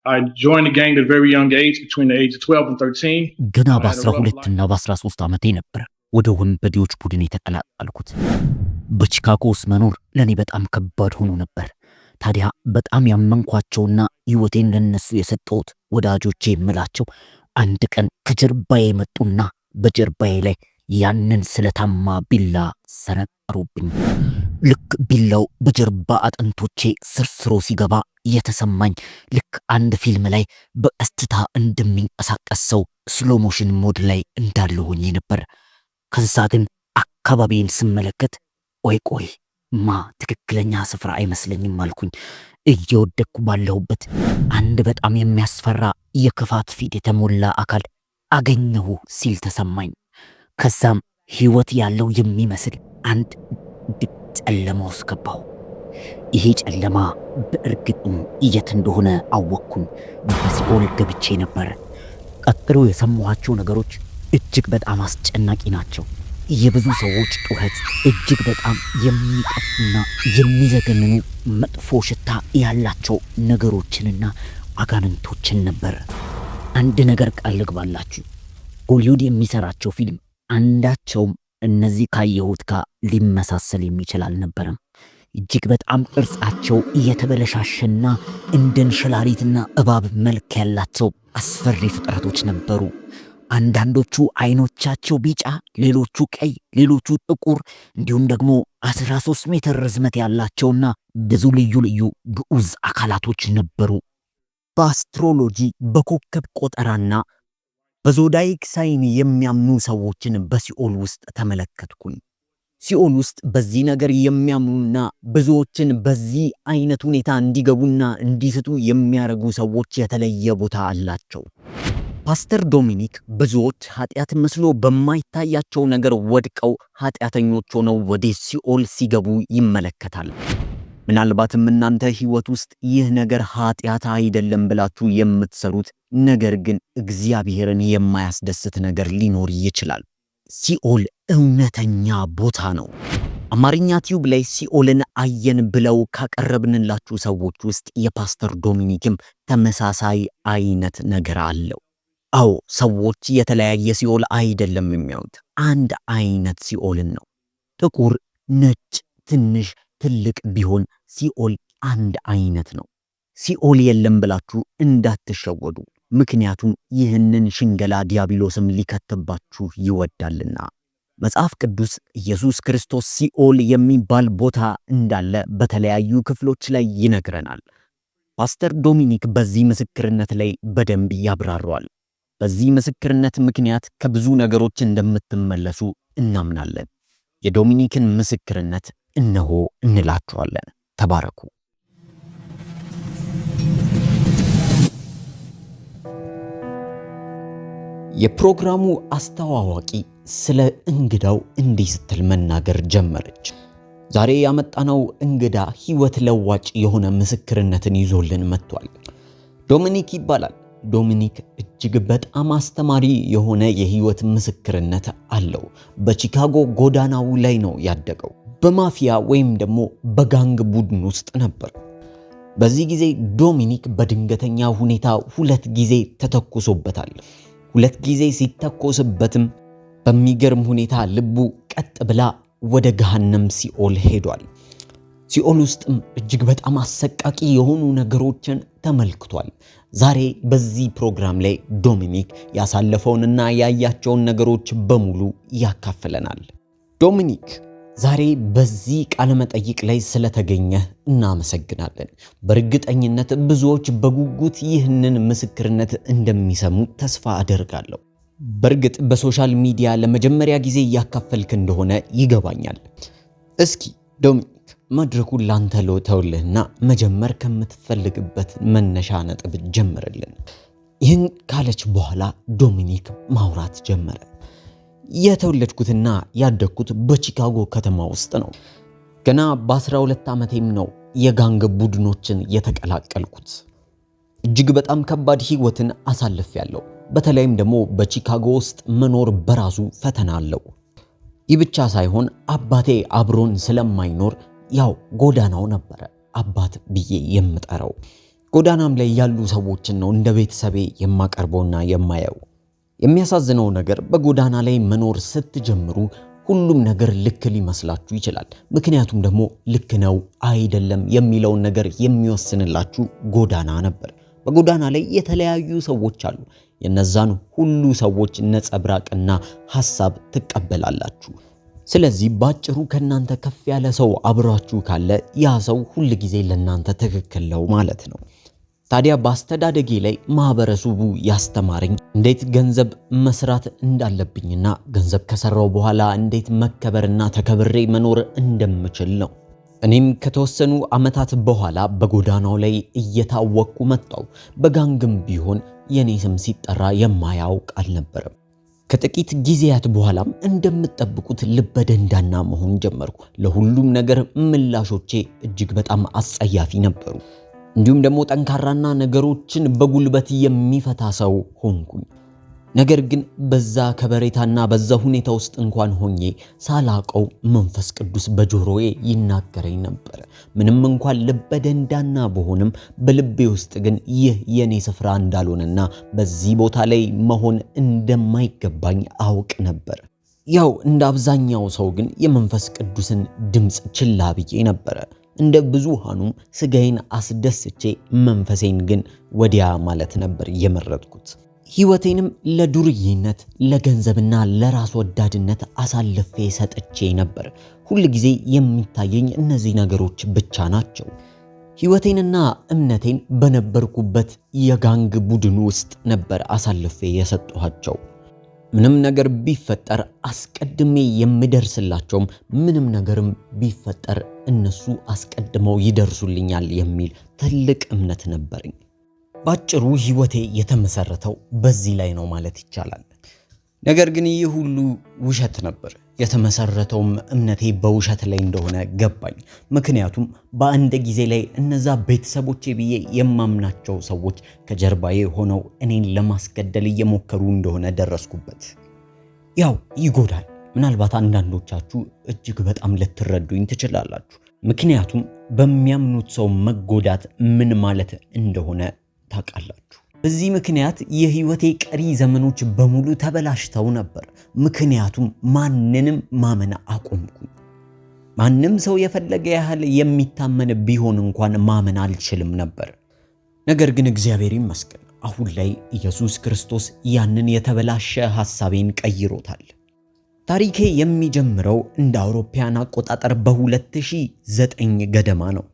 I joined the gang at a very young age, between the age of 12 and 13. ገና በ12 እና በ13 ዓመቴ ነበር ወደ ወንበዴዎች ቡድን የተቀላቀልኩት። በቺካጎ ውስጥ መኖር ለኔ በጣም ከባድ ሆኖ ነበር። ታዲያ በጣም ያመንኳቸውና ህይወቴን ለነሱ የሰጠሁት ወዳጆቼ የምላቸው አንድ ቀን ከጀርባዬ መጡና በጀርባዬ ላይ ያንን ስለታማ ቢላ ሰነጠሩብኝ። ልክ ቢላው በጀርባ አጥንቶቼ ስርስሮ ሲገባ የተሰማኝ ልክ አንድ ፊልም ላይ በቀስታ እንደሚንቀሳቀስ ሰው ስሎ ሞሽን ሞድ ላይ እንዳለሁኝ ነበር። ከዛ ግን አካባቢን ስመለከት ቆይ ትክክለኛ ስፍራ አይመስለኝም አልኩኝ። እየወደኩ ባለሁበት አንድ በጣም የሚያስፈራ የክፋት ፊት የተሞላ አካል አገኘሁ ሲል ተሰማኝ። ከዛም ህይወት ያለው የሚመስል አንድ ጨለማ ውስጥ ገባሁ። ይሄ ጨለማ በእርግጥም የት እንደሆነ አወቅኩኝ። በሲኦል ገብቼ ነበር። ቀጥሎ የሰማኋቸው ነገሮች እጅግ በጣም አስጨናቂ ናቸው። የብዙ ሰዎች ጩኸት፣ እጅግ በጣም የሚቀፉና የሚዘገንኑ መጥፎ ሽታ ያላቸው ነገሮችንና አጋንንቶችን ነበር። አንድ ነገር ቃል ልግባላችሁ፣ ሆሊውድ የሚሰራቸው ፊልም አንዳቸውም እነዚህ ካየሁት ጋር ሊመሳሰል የሚችል አልነበረም። እጅግ በጣም ቅርጻቸው እየተበለሻሸና እንደ እንሽላሊትና እባብ መልክ ያላቸው አስፈሪ ፍጥረቶች ነበሩ። አንዳንዶቹ አይኖቻቸው ቢጫ፣ ሌሎቹ ቀይ፣ ሌሎቹ ጥቁር እንዲሁም ደግሞ 13 ሜትር ርዝመት ያላቸውና ብዙ ልዩ ልዩ ግዑዝ አካላቶች ነበሩ። በአስትሮሎጂ በኮከብ ቆጠራና በዞዳይክ ሳይን የሚያምኑ ሰዎችን በሲኦል ውስጥ ተመለከትኩኝ። ሲኦል ውስጥ በዚህ ነገር የሚያምኑና ብዙዎችን በዚህ አይነት ሁኔታ እንዲገቡና እንዲስቱ የሚያረጉ ሰዎች የተለየ ቦታ አላቸው። ፓስተር ዶሚኒክ ብዙዎች ኃጢአት መስሎ በማይታያቸው ነገር ወድቀው ኃጢአተኞች ሆነው ወደ ሲኦል ሲገቡ ይመለከታል። ምናልባትም እናንተ ህይወት ውስጥ ይህ ነገር ኃጢአት አይደለም ብላችሁ የምትሰሩት ነገር ግን እግዚአብሔርን የማያስደስት ነገር ሊኖር ይችላል። ሲኦል እውነተኛ ቦታ ነው። አማርኛ ቲዩብ ላይ ሲኦልን አየን ብለው ካቀረብንላችሁ ሰዎች ውስጥ የፓስተር ዶሚኒክም ተመሳሳይ አይነት ነገር አለው። አዎ ሰዎች የተለያየ ሲኦል አይደለም የሚያዩት፣ አንድ አይነት ሲኦልን ነው። ጥቁር፣ ነጭ፣ ትንሽ፣ ትልቅ ቢሆን ሲኦል አንድ አይነት ነው። ሲኦል የለም ብላችሁ እንዳትሸወዱ፣ ምክንያቱም ይህንን ሽንገላ ዲያብሎስም ሊከተባችሁ ይወዳልና። መጽሐፍ ቅዱስ ኢየሱስ ክርስቶስ ሲኦል የሚባል ቦታ እንዳለ በተለያዩ ክፍሎች ላይ ይነግረናል። ፓስተር ዶሚኒክ በዚህ ምስክርነት ላይ በደንብ ያብራራዋል። በዚህ ምስክርነት ምክንያት ከብዙ ነገሮች እንደምትመለሱ እናምናለን። የዶሚኒክን ምስክርነት እነሆ እንላችኋለን። ተባረኩ። የፕሮግራሙ አስተዋዋቂ ስለ እንግዳው እንዲህ ስትል መናገር ጀመረች። ዛሬ ያመጣነው እንግዳ ህይወት ለዋጭ የሆነ ምስክርነትን ይዞልን መጥቷል። ዶሚኒክ ይባላል። ዶሚኒክ እጅግ በጣም አስተማሪ የሆነ የህይወት ምስክርነት አለው። በቺካጎ ጎዳናው ላይ ነው ያደገው። በማፊያ ወይም ደግሞ በጋንግ ቡድን ውስጥ ነበር። በዚህ ጊዜ ዶሚኒክ በድንገተኛ ሁኔታ 2 ጊዜ ተተኩሶበታል። 2 ጊዜ ሲተኮስበትም በሚገርም ሁኔታ ልቡ ቀጥ ብላ ወደ ገሃነም ሲኦል ሄዷል። ሲኦል ውስጥም እጅግ በጣም አሰቃቂ የሆኑ ነገሮችን ተመልክቷል። ዛሬ በዚህ ፕሮግራም ላይ ዶሚኒክ ያሳለፈውንና ያያቸውን ነገሮች በሙሉ ያካፍለናል። ዶሚኒክ ዛሬ በዚህ ቃለ መጠይቅ ላይ ስለተገኘ እናመሰግናለን። በእርግጠኝነት ብዙዎች በጉጉት ይህንን ምስክርነት እንደሚሰሙ ተስፋ አደርጋለሁ። በእርግጥ በሶሻል ሚዲያ ለመጀመሪያ ጊዜ እያካፈልክ እንደሆነ ይገባኛል። እስኪ ዶሚኒክ መድረኩን ላንተ ተውልህና መጀመር ከምትፈልግበት መነሻ ነጥብ ጀምርልን። ይህን ካለች በኋላ ዶሚኒክ ማውራት ጀመረ። የተወለድኩትና ያደግኩት በቺካጎ ከተማ ውስጥ ነው። ገና በ12 ዓመቴም ነው የጋንግ ቡድኖችን የተቀላቀልኩት። እጅግ በጣም ከባድ ህይወትን አሳልፌያለሁ። በተለይም ደግሞ በቺካጎ ውስጥ መኖር በራሱ ፈተና አለው። ይህ ብቻ ሳይሆን አባቴ አብሮን ስለማይኖር ያው ጎዳናው ነበረ አባት ብዬ የምጠራው። ጎዳናም ላይ ያሉ ሰዎችን ነው እንደ ቤተሰቤ የማቀርበውና የማየው። የሚያሳዝነው ነገር በጎዳና ላይ መኖር ስትጀምሩ ሁሉም ነገር ልክ ሊመስላችሁ ይችላል። ምክንያቱም ደግሞ ልክ ነው አይደለም የሚለውን ነገር የሚወስንላችሁ ጎዳና ነበር። በጎዳና ላይ የተለያዩ ሰዎች አሉ። የነዛን ሁሉ ሰዎች ነጸብራቅና ሐሳብ ትቀበላላችሁ። ስለዚህ ባጭሩ ከናንተ ከፍ ያለ ሰው አብራችሁ ካለ ያ ሰው ሁሉ ጊዜ ለናንተ ትክክል ነው ማለት ነው። ታዲያ በአስተዳደጌ ላይ ማህበረሰቡ ያስተማረኝ እንዴት ገንዘብ መስራት እንዳለብኝና ገንዘብ ከሰራው በኋላ እንዴት መከበርና ተከብሬ መኖር እንደምችል ነው። እኔም ከተወሰኑ ዓመታት በኋላ በጎዳናው ላይ እየታወቅኩ መጣሁ። በጋንግም ቢሆን የኔ ስም ሲጠራ የማያውቅ አልነበረም። ከጥቂት ጊዜያት በኋላም እንደምትጠብቁት ልበደንዳና መሆን ጀመርኩ። ለሁሉም ነገር ምላሾቼ እጅግ በጣም አጸያፊ ነበሩ። እንዲሁም ደግሞ ጠንካራና ነገሮችን በጉልበት የሚፈታ ሰው ሆንኩኝ። ነገር ግን በዛ ከበሬታና በዛ ሁኔታ ውስጥ እንኳን ሆኜ ሳላቀው መንፈስ ቅዱስ በጆሮዬ ይናገረኝ ነበር። ምንም እንኳን ልበደንዳና በሆንም በልቤ ውስጥ ግን ይህ የኔ ስፍራ እንዳልሆነና በዚህ ቦታ ላይ መሆን እንደማይገባኝ አውቅ ነበር። ያው እንደ አብዛኛው ሰው ግን የመንፈስ ቅዱስን ድምጽ ችላ ብዬ ነበር። እንደ ብዙሃኑም ስጋዬን አስደስቼ መንፈሴን ግን ወዲያ ማለት ነበር የመረጥኩት። ሕይወቴንም ለዱርዬነት፣ ለገንዘብና ለራስ ወዳድነት አሳልፌ ሰጥቼ ነበር። ሁል ጊዜ የሚታየኝ እነዚህ ነገሮች ብቻ ናቸው። ሕይወቴንና እምነቴን በነበርኩበት የጋንግ ቡድን ውስጥ ነበር አሳልፌ የሰጠኋቸው። ምንም ነገር ቢፈጠር አስቀድሜ የምደርስላቸውም ምንም ነገርም ቢፈጠር እነሱ አስቀድመው ይደርሱልኛል የሚል ትልቅ እምነት ነበርኝ። ባጭሩ ሕይወቴ የተመሰረተው በዚህ ላይ ነው ማለት ይቻላል። ነገር ግን ይህ ሁሉ ውሸት ነበር። የተመሰረተውም እምነቴ በውሸት ላይ እንደሆነ ገባኝ። ምክንያቱም በአንድ ጊዜ ላይ እነዛ ቤተሰቦቼ ብዬ የማምናቸው ሰዎች ከጀርባዬ ሆነው እኔን ለማስገደል እየሞከሩ እንደሆነ ደረስኩበት። ያው ይጎዳል። ምናልባት አንዳንዶቻችሁ እጅግ በጣም ልትረዱኝ ትችላላችሁ። ምክንያቱም በሚያምኑት ሰው መጎዳት ምን ማለት እንደሆነ ታውቃላችሁ። በዚህ ምክንያት የሕይወቴ ቀሪ ዘመኖች በሙሉ ተበላሽተው ነበር። ምክንያቱም ማንንም ማመን አቆምኩኝ። ማንም ሰው የፈለገ ያህል የሚታመን ቢሆን እንኳን ማመን አልችልም ነበር። ነገር ግን እግዚአብሔር ይመስገን አሁን ላይ ኢየሱስ ክርስቶስ ያንን የተበላሸ ሐሳቤን ቀይሮታል። ታሪኬ የሚጀምረው እንደ አውሮፓውያን አቆጣጠር በ2009 ገደማ ነው።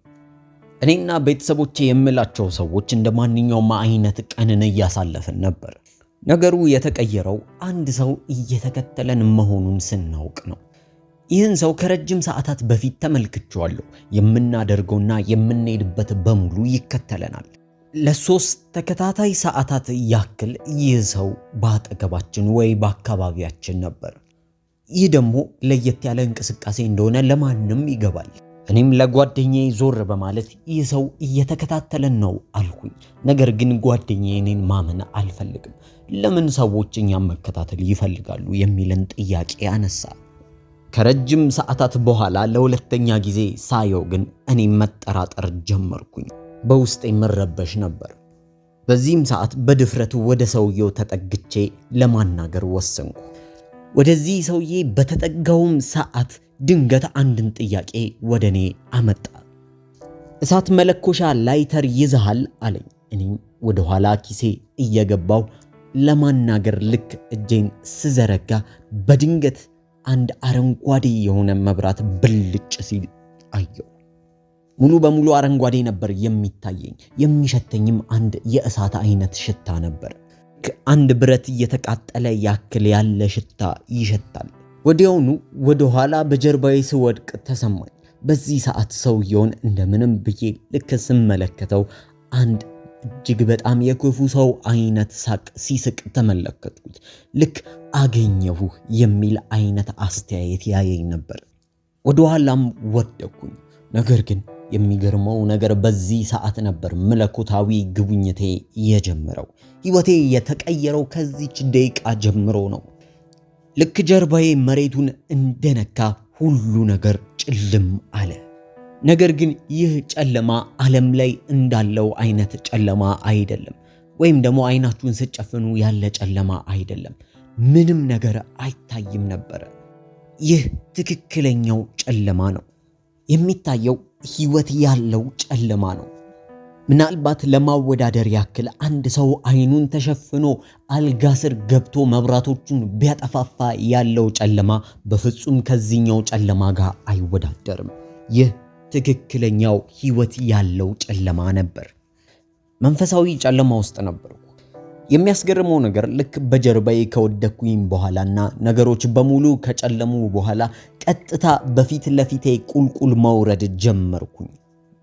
እኔና ቤተሰቦቼ የምላቸው ሰዎች እንደ ማንኛውም አይነት ቀንን እያሳለፍን ነበር። ነገሩ የተቀየረው አንድ ሰው እየተከተለን መሆኑን ስናውቅ ነው። ይህን ሰው ከረጅም ሰዓታት በፊት ተመልክቼዋለሁ። የምናደርገውና የምንሄድበት በሙሉ ይከተለናል። ለ3 ተከታታይ ሰዓታት ያክል ይህ ሰው በአጠገባችን ወይ በአካባቢያችን ነበር። ይህ ደግሞ ለየት ያለ እንቅስቃሴ እንደሆነ ለማንም ይገባል። እኔም ለጓደኛዬ ዞር በማለት ይህ ሰው እየተከታተለን ነው አልኩኝ። ነገር ግን ጓደኛዬ እኔን ማመን አልፈልግም። ለምን ሰዎች እኛም መከታተል ይፈልጋሉ የሚልን ጥያቄ አነሳ። ከረጅም ሰዓታት በኋላ ለሁለተኛ ጊዜ ሳየው ግን እኔም መጠራጠር ጀመርኩኝ። በውስጤ መረበሽ ነበር። በዚህም ሰዓት በድፍረት ወደ ሰውየው ተጠግቼ ለማናገር ወሰንኩ። ወደዚህ ሰውዬ በተጠጋውም ሰዓት ድንገት አንድን ጥያቄ ወደኔ አመጣ። እሳት መለኮሻ ላይተር ይዘሃል አለኝ። እኔም ወደ ኋላ ኪሴ እየገባው ለማናገር ልክ እጄን ስዘረጋ በድንገት አንድ አረንጓዴ የሆነ መብራት ብልጭ ሲል አየሁ። ሙሉ በሙሉ አረንጓዴ ነበር የሚታየኝ። የሚሸተኝም አንድ የእሳት አይነት ሽታ ነበር። አንድ ብረት እየተቃጠለ ያክል ያለ ሽታ ይሸታል። ወዲያውኑ ወደ ኋላ በጀርባዬ ስወድቅ ተሰማኝ። በዚህ ሰዓት ሰውየውን እንደምንም ብዬ ልክ ስመለከተው አንድ እጅግ በጣም የክፉ ሰው አይነት ሳቅ ሲስቅ ተመለከትኩት። ልክ አገኘሁህ የሚል አይነት አስተያየት ያየኝ ነበር። ወደ ኋላም ወደቅኩኝ። ነገር ግን የሚገርመው ነገር በዚህ ሰዓት ነበር መለኮታዊ ግቡኝቴ የጀመረው። ሕይወቴ የተቀየረው ከዚች ደቂቃ ጀምሮ ነው። ልክ ጀርባዬ መሬቱን እንደነካ ሁሉ ነገር ጭልም አለ። ነገር ግን ይህ ጨለማ ዓለም ላይ እንዳለው አይነት ጨለማ አይደለም። ወይም ደግሞ አይናችሁን ስትጨፍኑ ያለ ጨለማ አይደለም። ምንም ነገር አይታይም ነበር። ይህ ትክክለኛው ጨለማ ነው። የሚታየው ህይወት ያለው ጨለማ ነው። ምናልባት ለማወዳደር ያክል አንድ ሰው አይኑን ተሸፍኖ አልጋ ስር ገብቶ መብራቶቹን ቢያጠፋፋ ያለው ጨለማ በፍጹም ከዚህኛው ጨለማ ጋር አይወዳደርም። ይህ ትክክለኛው ህይወት ያለው ጨለማ ነበር። መንፈሳዊ ጨለማ ውስጥ ነበርኩ። የሚያስገርመው ነገር ልክ በጀርባዬ ከወደኩኝ በኋላና ነገሮች በሙሉ ከጨለሙ በኋላ ቀጥታ በፊት ለፊቴ ቁልቁል መውረድ ጀመርኩኝ።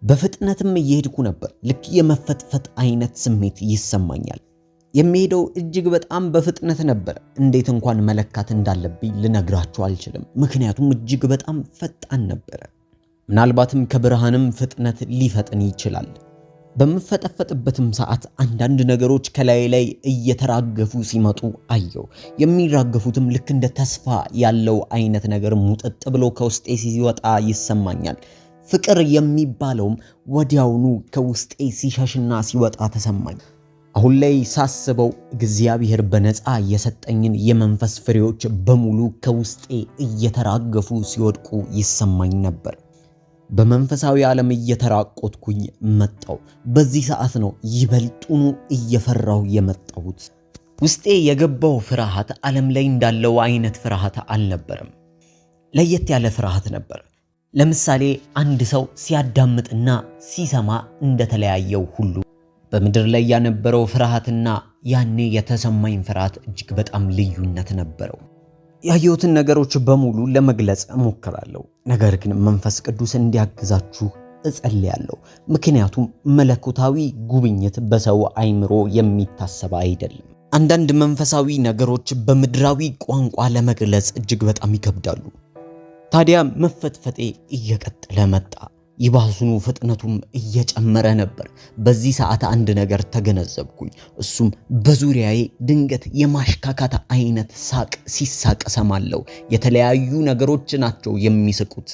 በፍጥነትም እየሄድኩ ነበር። ልክ የመፈጥፈጥ አይነት ስሜት ይሰማኛል። የሚሄደው እጅግ በጣም በፍጥነት ነበር። እንዴት እንኳን መለካት እንዳለብኝ ልነግራችሁ አልችልም፣ ምክንያቱም እጅግ በጣም ፈጣን ነበረ። ምናልባትም ከብርሃንም ፍጥነት ሊፈጥን ይችላል። በምፈጠፈጥበትም ሰዓት አንዳንድ ነገሮች ከላይ ላይ እየተራገፉ ሲመጡ አየው። የሚራገፉትም ልክ እንደ ተስፋ ያለው አይነት ነገር ሙጥጥ ብሎ ከውስጤ ሲወጣ ይሰማኛል። ፍቅር የሚባለውም ወዲያውኑ ከውስጤ ሲሸሽና ሲወጣ ተሰማኝ። አሁን ላይ ሳስበው እግዚአብሔር በነፃ የሰጠኝን የመንፈስ ፍሬዎች በሙሉ ከውስጤ እየተራገፉ ሲወድቁ ይሰማኝ ነበር። በመንፈሳዊ ዓለም እየተራቆትኩኝ መጣው። በዚህ ሰዓት ነው ይበልጡኑ እየፈራው የመጣሁት። ውስጤ የገባው ፍርሃት ዓለም ላይ እንዳለው አይነት ፍርሃት አልነበረም። ለየት ያለ ፍርሃት ነበር። ለምሳሌ አንድ ሰው ሲያዳምጥና ሲሰማ እንደተለያየው ሁሉ በምድር ላይ ያነበረው ፍርሃትና ያኔ የተሰማኝ ፍርሃት እጅግ በጣም ልዩነት ነበረው። ያየሁትን ነገሮች በሙሉ ለመግለጽ እሞክራለሁ፣ ነገር ግን መንፈስ ቅዱስ እንዲያግዛችሁ እጸልያለሁ። ምክንያቱም መለኮታዊ ጉብኝት በሰው አይምሮ የሚታሰብ አይደለም። አንዳንድ መንፈሳዊ ነገሮች በምድራዊ ቋንቋ ለመግለጽ እጅግ በጣም ይከብዳሉ። ታዲያ መፈጥፈጤ እየቀጠለ መጣ። ይባሱኑ ፍጥነቱም እየጨመረ ነበር። በዚህ ሰዓት አንድ ነገር ተገነዘብኩኝ። እሱም በዙሪያዬ ድንገት የማሽካካት አይነት ሳቅ ሲሳቅ ሰማለሁ። የተለያዩ ነገሮች ናቸው የሚስቁት፣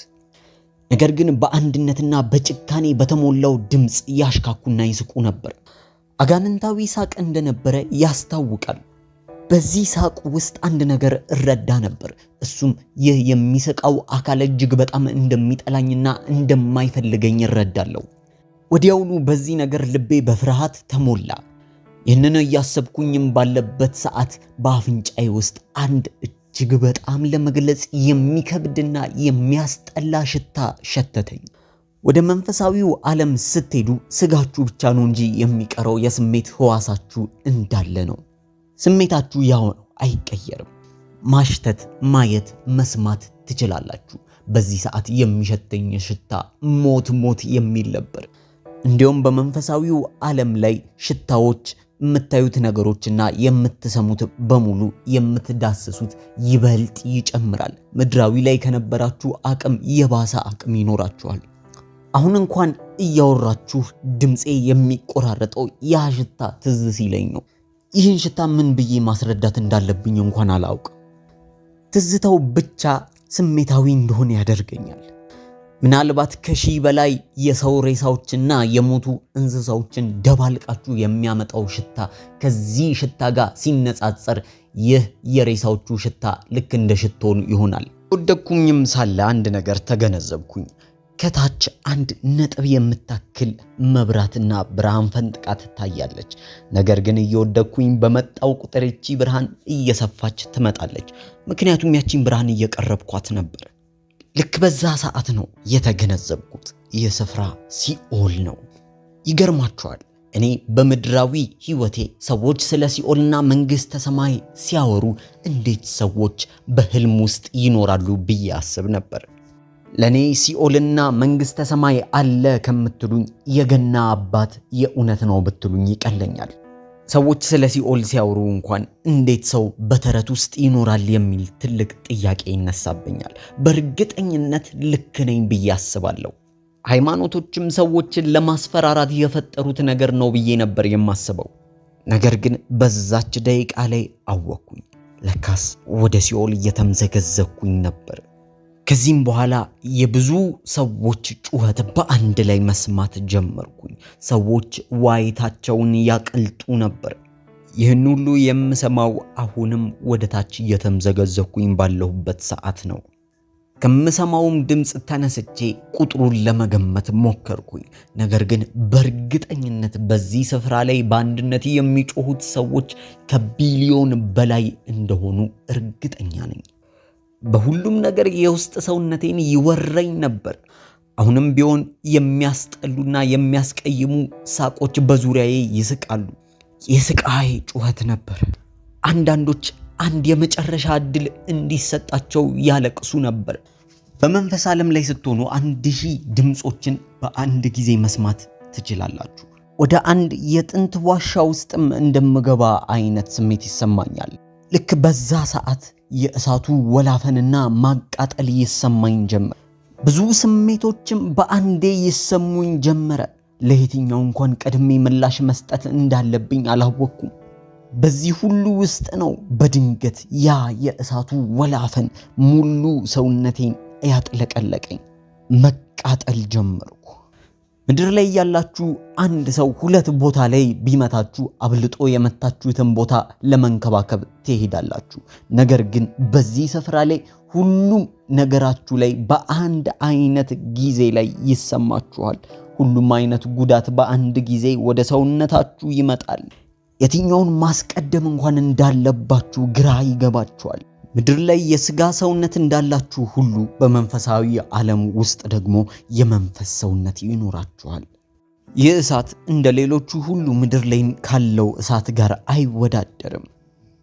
ነገር ግን በአንድነትና በጭካኔ በተሞላው ድምፅ ያሽካኩና ይስቁ ነበር። አጋንንታዊ ሳቅ እንደነበረ ያስታውቃል። በዚህ ሳቅ ውስጥ አንድ ነገር እረዳ ነበር። እሱም ይህ የሚስቀው አካል እጅግ በጣም እንደሚጠላኝና እንደማይፈልገኝ እረዳለሁ። ወዲያውኑ በዚህ ነገር ልቤ በፍርሃት ተሞላ። ይህንን እያሰብኩኝም ባለበት ሰዓት በአፍንጫዬ ውስጥ አንድ እጅግ በጣም ለመግለጽ የሚከብድና የሚያስጠላ ሽታ ሸተተኝ። ወደ መንፈሳዊው ዓለም ስትሄዱ ስጋችሁ ብቻ ነው እንጂ የሚቀረው የስሜት ህዋሳችሁ እንዳለ ነው። ስሜታችሁ ያው ነው፣ አይቀየርም። ማሽተት፣ ማየት፣ መስማት ትችላላችሁ። በዚህ ሰዓት የሚሸተኝ ሽታ ሞት የሚል ነበር። እንዲያውም በመንፈሳዊው ዓለም ላይ ሽታዎች፣ የምታዩት ነገሮችና የምትሰሙት በሙሉ የምትዳስሱት ይበልጥ ይጨምራል። ምድራዊ ላይ ከነበራችሁ አቅም የባሰ አቅም ይኖራችኋል። አሁን እንኳን እያወራችሁ ድምፄ የሚቆራረጠው ያ ሽታ ትዝ ሲለኝ ነው። ይህን ሽታ ምን ብዬ ማስረዳት እንዳለብኝ እንኳን አላውቅም። ትዝታው ብቻ ስሜታዊ እንደሆነ ያደርገኛል። ምናልባት ከሺህ በላይ የሰው ሬሳዎችና የሞቱ እንስሳዎችን ደባልቃችሁ የሚያመጣው ሽታ ከዚህ ሽታ ጋር ሲነጻጸር ይህ የሬሳዎቹ ሽታ ልክ እንደ ሽቶን ይሆናል። ወደኩኝም ሳለ አንድ ነገር ተገነዘብኩኝ። ከታች አንድ ነጥብ የምታክል መብራትና ብርሃን ፈንጥቃ ትታያለች። ነገር ግን እየወደኩኝ በመጣው ቁጥር እቺ ብርሃን እየሰፋች ትመጣለች። ምክንያቱም ያቺን ብርሃን እየቀረብኳት ነበር። ልክ በዛ ሰዓት ነው የተገነዘብኩት ይህ ስፍራ ሲኦል ነው። ይገርማችኋል፣ እኔ በምድራዊ ህይወቴ ሰዎች ስለ ሲኦልና መንግስተ ሰማይ ሲያወሩ እንዴት ሰዎች በህልም ውስጥ ይኖራሉ ብዬ አስብ ነበር። ለኔ ሲኦልና መንግስተ ሰማይ አለ ከምትሉኝ የገና አባት የእውነት ነው ብትሉኝ ይቀለኛል። ሰዎች ስለ ሲኦል ሲያወሩ እንኳን እንዴት ሰው በተረት ውስጥ ይኖራል የሚል ትልቅ ጥያቄ ይነሳብኛል። በእርግጠኝነት ልክ ነኝ ብዬ አስባለሁ። ሃይማኖቶችም ሰዎችን ለማስፈራራት የፈጠሩት ነገር ነው ብዬ ነበር የማስበው። ነገር ግን በዛች ደቂቃ ላይ አወቅኩኝ። ለካስ ወደ ሲኦል እየተምዘገዘኩኝ ነበር። ከዚህም በኋላ የብዙ ሰዎች ጩኸት በአንድ ላይ መስማት ጀመርኩኝ። ሰዎች ዋይታቸውን ያቀልጡ ነበር። ይህን ሁሉ የምሰማው አሁንም ወደ ታች እየተምዘገዘኩኝ ባለሁበት ሰዓት ነው። ከምሰማውም ድምፅ ተነስቼ ቁጥሩን ለመገመት ሞከርኩኝ። ነገር ግን በእርግጠኝነት በዚህ ስፍራ ላይ በአንድነት የሚጮሁት ሰዎች ከቢሊዮን በላይ እንደሆኑ እርግጠኛ ነኝ። በሁሉም ነገር የውስጥ ሰውነቴን ይወረኝ ነበር። አሁንም ቢሆን የሚያስጠሉና የሚያስቀይሙ ሳቆች በዙሪያዬ ይስቃሉ። የስቃይ ጩኸት ነበር። አንዳንዶች አንድ የመጨረሻ ዕድል እንዲሰጣቸው ያለቅሱ ነበር። በመንፈስ ዓለም ላይ ስትሆኑ 1000 ድምጾችን በአንድ ጊዜ መስማት ትችላላችሁ። ወደ አንድ የጥንት ዋሻ ውስጥም እንደምገባ አይነት ስሜት ይሰማኛል። ልክ በዛ ሰዓት የእሳቱ ወላፈንና ማቃጠል ይሰማኝ ጀመረ። ብዙ ስሜቶችም በአንዴ ይሰሙኝ ጀመረ። ለየትኛው እንኳን ቀድሜ ምላሽ መስጠት እንዳለብኝ አላወቅኩም። በዚህ ሁሉ ውስጥ ነው በድንገት ያ የእሳቱ ወላፈን ሙሉ ሰውነቴን ያጥለቀለቀኝ። መቃጠል ጀመርኩ። ምድር ላይ ያላችሁ አንድ ሰው 2 ቦታ ላይ ቢመታችሁ አብልጦ የመታችሁትን ቦታ ለመንከባከብ ትሄዳላችሁ። ነገር ግን በዚህ ስፍራ ላይ ሁሉም ነገራችሁ ላይ በአንድ አይነት ጊዜ ላይ ይሰማችኋል። ሁሉም አይነት ጉዳት በአንድ ጊዜ ወደ ሰውነታችሁ ይመጣል። የትኛውን ማስቀደም እንኳን እንዳለባችሁ ግራ ይገባችኋል። ምድር ላይ የሥጋ ሰውነት እንዳላችሁ ሁሉ በመንፈሳዊ ዓለም ውስጥ ደግሞ የመንፈስ ሰውነት ይኖራችኋል። ይህ እሳት እንደ ሌሎቹ ሁሉ ምድር ላይ ካለው እሳት ጋር አይወዳደርም።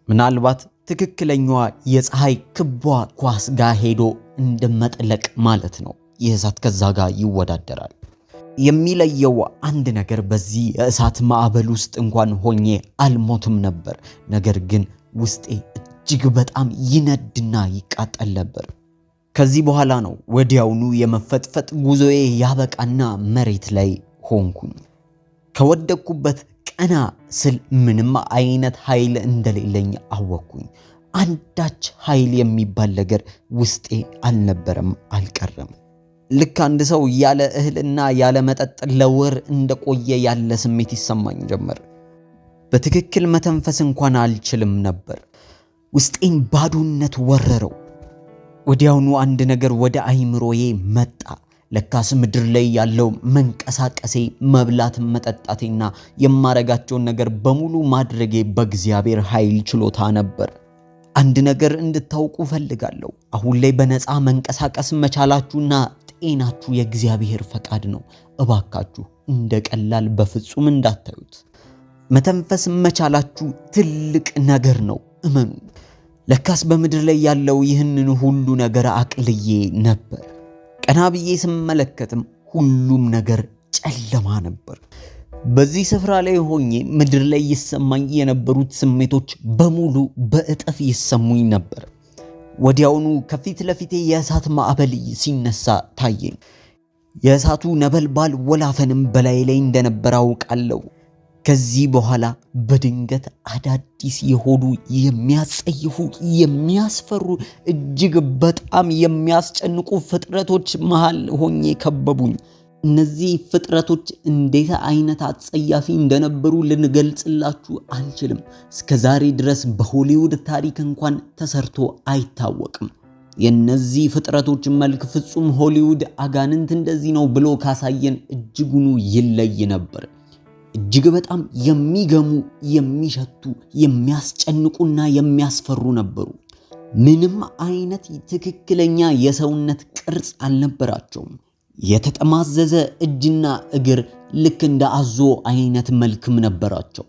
ምናልባት ትክክለኛዋ የፀሐይ ክቧ ኳስ ጋር ሄዶ እንደመጥለቅ ማለት ነው። ይህ እሳት ከዛ ጋር ይወዳደራል። የሚለየው አንድ ነገር በዚህ የእሳት ማዕበል ውስጥ እንኳን ሆኜ አልሞትም ነበር። ነገር ግን ውስጤ እጅግ በጣም ይነድና ይቃጠል ነበር። ከዚህ በኋላ ነው ወዲያውኑ የመፈጥፈጥ ጉዞዬ ያበቃና መሬት ላይ ሆንኩኝ። ከወደቅኩበት ቀና ስል ምንም አይነት ኃይል እንደሌለኝ አወቅኩኝ። አንዳች ኃይል የሚባል ነገር ውስጤ አልነበረም አልቀረም። ልክ አንድ ሰው ያለ እህልና ያለ መጠጥ ለወር እንደቆየ ያለ ስሜት ይሰማኝ ጀመር። በትክክል መተንፈስ እንኳን አልችልም ነበር። ውስጤን ባዶነት ወረረው። ወዲያውኑ አንድ ነገር ወደ አይምሮዬ መጣ። ለካስ ምድር ላይ ያለው መንቀሳቀሴ፣ መብላት፣ መጠጣቴና የማረጋቸውን ነገር በሙሉ ማድረጌ በእግዚአብሔር ኃይል ችሎታ ነበር። አንድ ነገር እንድታውቁ ፈልጋለሁ። አሁን ላይ በነፃ መንቀሳቀስ መቻላችሁና ጤናችሁ የእግዚአብሔር ፈቃድ ነው። እባካችሁ እንደ ቀላል በፍጹም እንዳታዩት። መተንፈስ መቻላችሁ ትልቅ ነገር ነው፣ እመኑ። ለካስ በምድር ላይ ያለው ይህንን ሁሉ ነገር አቅልዬ ነበር። ቀና ብዬ ስመለከትም ሁሉም ነገር ጨለማ ነበር። በዚህ ስፍራ ላይ ሆኜ ምድር ላይ ይሰማኝ የነበሩት ስሜቶች በሙሉ በእጥፍ ይሰሙኝ ነበር። ወዲያውኑ ከፊት ለፊቴ የእሳት ማዕበል ሲነሳ ታየኝ። የእሳቱ ነበልባል ወላፈንም በላይ ላይ እንደነበር አውቃለሁ። ከዚህ በኋላ በድንገት አዳዲስ የሆኑ የሚያስጸይፉ፣ የሚያስፈሩ፣ እጅግ በጣም የሚያስጨንቁ ፍጥረቶች መሃል ሆኜ ከበቡኝ። እነዚህ ፍጥረቶች እንዴት አይነት አጸያፊ እንደነበሩ ልንገልጽላችሁ አልችልም። እስከዛሬ ድረስ በሆሊውድ ታሪክ እንኳን ተሰርቶ አይታወቅም። የነዚህ ፍጥረቶች መልክ ፍጹም ሆሊውድ አጋንንት እንደዚህ ነው ብሎ ካሳየን እጅጉኑ ይለይ ነበር። እጅግ በጣም የሚገሙ፣ የሚሸቱ፣ የሚያስጨንቁና የሚያስፈሩ ነበሩ። ምንም አይነት ትክክለኛ የሰውነት ቅርጽ አልነበራቸውም። የተጠማዘዘ እጅና እግር፣ ልክ እንደ አዞ አይነት መልክም ነበራቸው።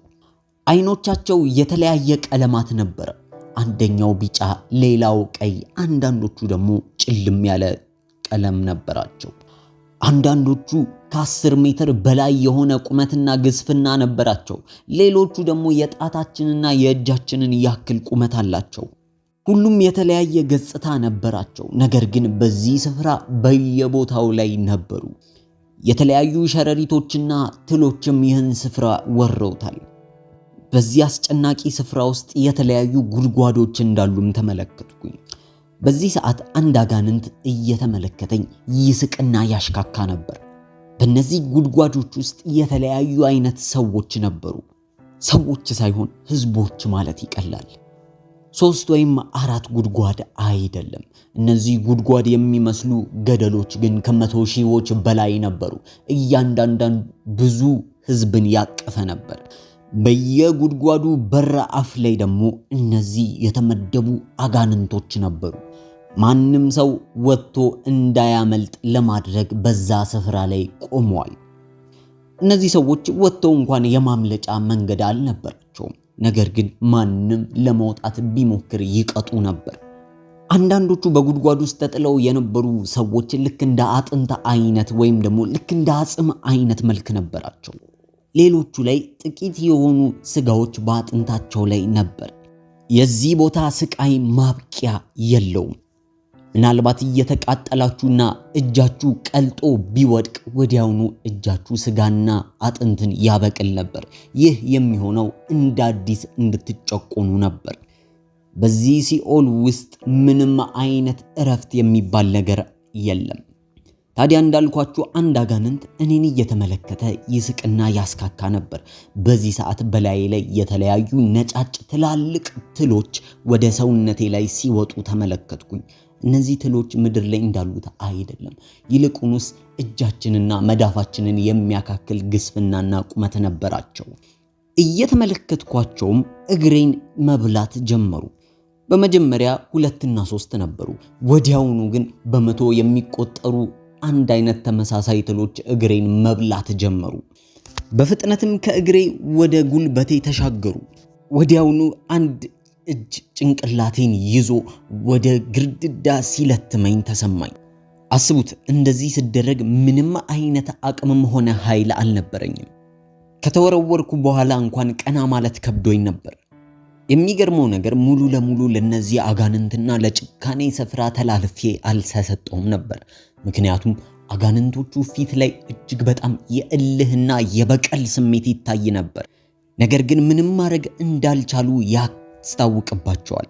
አይኖቻቸው የተለያየ ቀለማት ነበረ። አንደኛው ቢጫ፣ ሌላው ቀይ፣ አንዳንዶቹ ደግሞ ጭልም ያለ ቀለም ነበራቸው። አንዳንዶቹ ከ10 ሜትር በላይ የሆነ ቁመትና ግዝፍና ነበራቸው። ሌሎቹ ደግሞ የጣታችንና የእጃችንን ያክል ቁመት አላቸው። ሁሉም የተለያየ ገጽታ ነበራቸው። ነገር ግን በዚህ ስፍራ በየቦታው ላይ ነበሩ። የተለያዩ ሸረሪቶችና ትሎችም ይህን ስፍራ ወረውታል። በዚህ አስጨናቂ ስፍራ ውስጥ የተለያዩ ጉድጓዶች እንዳሉም ተመለከትኩኝ። በዚህ ሰዓት አንድ አጋንንት እየተመለከተኝ ይስቅና ያሽካካ ነበር። በእነዚህ ጉድጓዶች ውስጥ የተለያዩ አይነት ሰዎች ነበሩ። ሰዎች ሳይሆን ህዝቦች ማለት ይቀላል። 3 ወይም 4 ጉድጓድ አይደለም። እነዚህ ጉድጓድ የሚመስሉ ገደሎች ግን ከ100 ሺዎች በላይ ነበሩ። እያንዳንዳን ብዙ ህዝብን ያቀፈ ነበር። በየጉድጓዱ በራፍ ላይ ደግሞ እነዚህ የተመደቡ አጋንንቶች ነበሩ። ማንም ሰው ወጥቶ እንዳያመልጥ ለማድረግ በዛ ስፍራ ላይ ቆመዋል። እነዚህ ሰዎች ወጥተው እንኳን የማምለጫ መንገድ አልነበራቸውም። ነገር ግን ማንም ለመውጣት ቢሞክር ይቀጡ ነበር። አንዳንዶቹ በጉድጓድ ውስጥ ተጥለው የነበሩ ሰዎች ልክ እንደ አጥንት አይነት ወይም ደግሞ ልክ እንደ አጽም አይነት መልክ ነበራቸው። ሌሎቹ ላይ ጥቂት የሆኑ ስጋዎች በአጥንታቸው ላይ ነበር። የዚህ ቦታ ስቃይ ማብቂያ የለውም። ምናልባት እየተቃጠላችሁና እጃችሁ ቀልጦ ቢወድቅ ወዲያውኑ እጃችሁ ስጋና አጥንትን ያበቅል ነበር። ይህ የሚሆነው እንደ አዲስ እንድትጨቆኑ ነበር። በዚህ ሲኦል ውስጥ ምንም አይነት እረፍት የሚባል ነገር የለም። ታዲያ እንዳልኳችሁ አንድ አጋንንት እኔን እየተመለከተ ይስቅና ያስካካ ነበር። በዚህ ሰዓት በላይ ላይ የተለያዩ ነጫጭ ትላልቅ ትሎች ወደ ሰውነቴ ላይ ሲወጡ ተመለከትኩኝ። እነዚህ ትሎች ምድር ላይ እንዳሉት አይደለም። ይልቁንስ እጃችንና መዳፋችንን የሚያካክል ግስፍናና ቁመት ነበራቸው። እየተመለከትኳቸውም እግሬን መብላት ጀመሩ። በመጀመሪያ 2 እና 3 ነበሩ። ወዲያውኑ ግን በመቶ የሚቆጠሩ አንድ አይነት ተመሳሳይ ትሎች እግሬን መብላት ጀመሩ። በፍጥነትም ከእግሬ ወደ ጉልበቴ ተሻገሩ። ወዲያውኑ አንድ እጅ ጭንቅላቴን ይዞ ወደ ግድግዳ ሲለትመኝ ተሰማኝ። አስቡት፣ እንደዚህ ሲደረግ ምንም አይነት አቅምም ሆነ ኃይል አልነበረኝም። ከተወረወርኩ በኋላ እንኳን ቀና ማለት ከብዶኝ ነበር። የሚገርመው ነገር ሙሉ ለሙሉ ለነዚህ አጋንንትና ለጭካኔ ስፍራ ተላልፌ አልተሰጠውም ነበር። ምክንያቱም አጋንንቶቹ ፊት ላይ እጅግ በጣም የእልህና የበቀል ስሜት ይታይ ነበር። ነገር ግን ምንም ማድረግ እንዳልቻሉ ያስታውቅባቸዋል።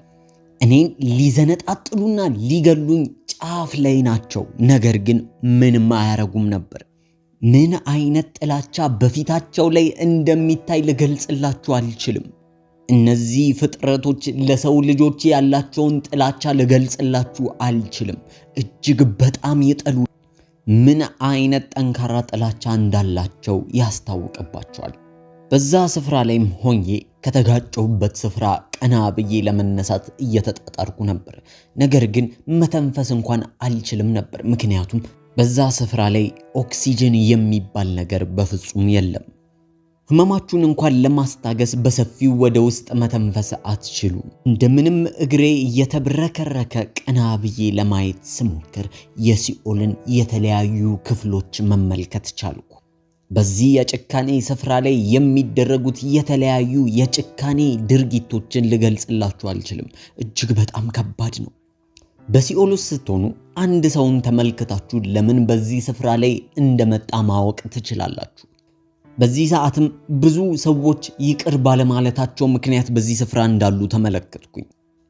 እኔን ሊዘነጣጥሉና ሊገሉኝ ጫፍ ላይ ናቸው። ነገር ግን ምንም አያረጉም ነበር። ምን አይነት ጥላቻ በፊታቸው ላይ እንደሚታይ ልገልጽላችሁ አልችልም። እነዚህ ፍጥረቶች ለሰው ልጆች ያላቸውን ጥላቻ ልገልጽላችሁ አልችልም። እጅግ በጣም ይጠሉ፣ ምን አይነት ጠንካራ ጥላቻ እንዳላቸው ያስታውቅባቸዋል። በዛ ስፍራ ላይም ሆኜ ከተጋጨሁበት ስፍራ ቀና ብዬ ለመነሳት እየተጣጣርኩ ነበር። ነገር ግን መተንፈስ እንኳን አልችልም ነበር። ምክንያቱም በዛ ስፍራ ላይ ኦክሲጅን የሚባል ነገር በፍጹም የለም። ህመማችሁን እንኳን ለማስታገስ በሰፊው ወደ ውስጥ መተንፈስ አትችሉ። እንደምንም እግሬ እየተብረከረከ ቀና ብዬ ለማየት ስሞክር የሲኦልን የተለያዩ ክፍሎች መመልከት ቻልኩ። በዚህ የጭካኔ ስፍራ ላይ የሚደረጉት የተለያዩ የጭካኔ ድርጊቶችን ልገልጽላችሁ አልችልም። እጅግ በጣም ከባድ ነው። በሲኦል ውስጥ ስትሆኑ አንድ ሰውን ተመልክታችሁ ለምን በዚህ ስፍራ ላይ እንደመጣ ማወቅ ትችላላችሁ። በዚህ ሰዓትም ብዙ ሰዎች ይቅር ባለማለታቸው ምክንያት በዚህ ስፍራ እንዳሉ ተመለከትኩኝ።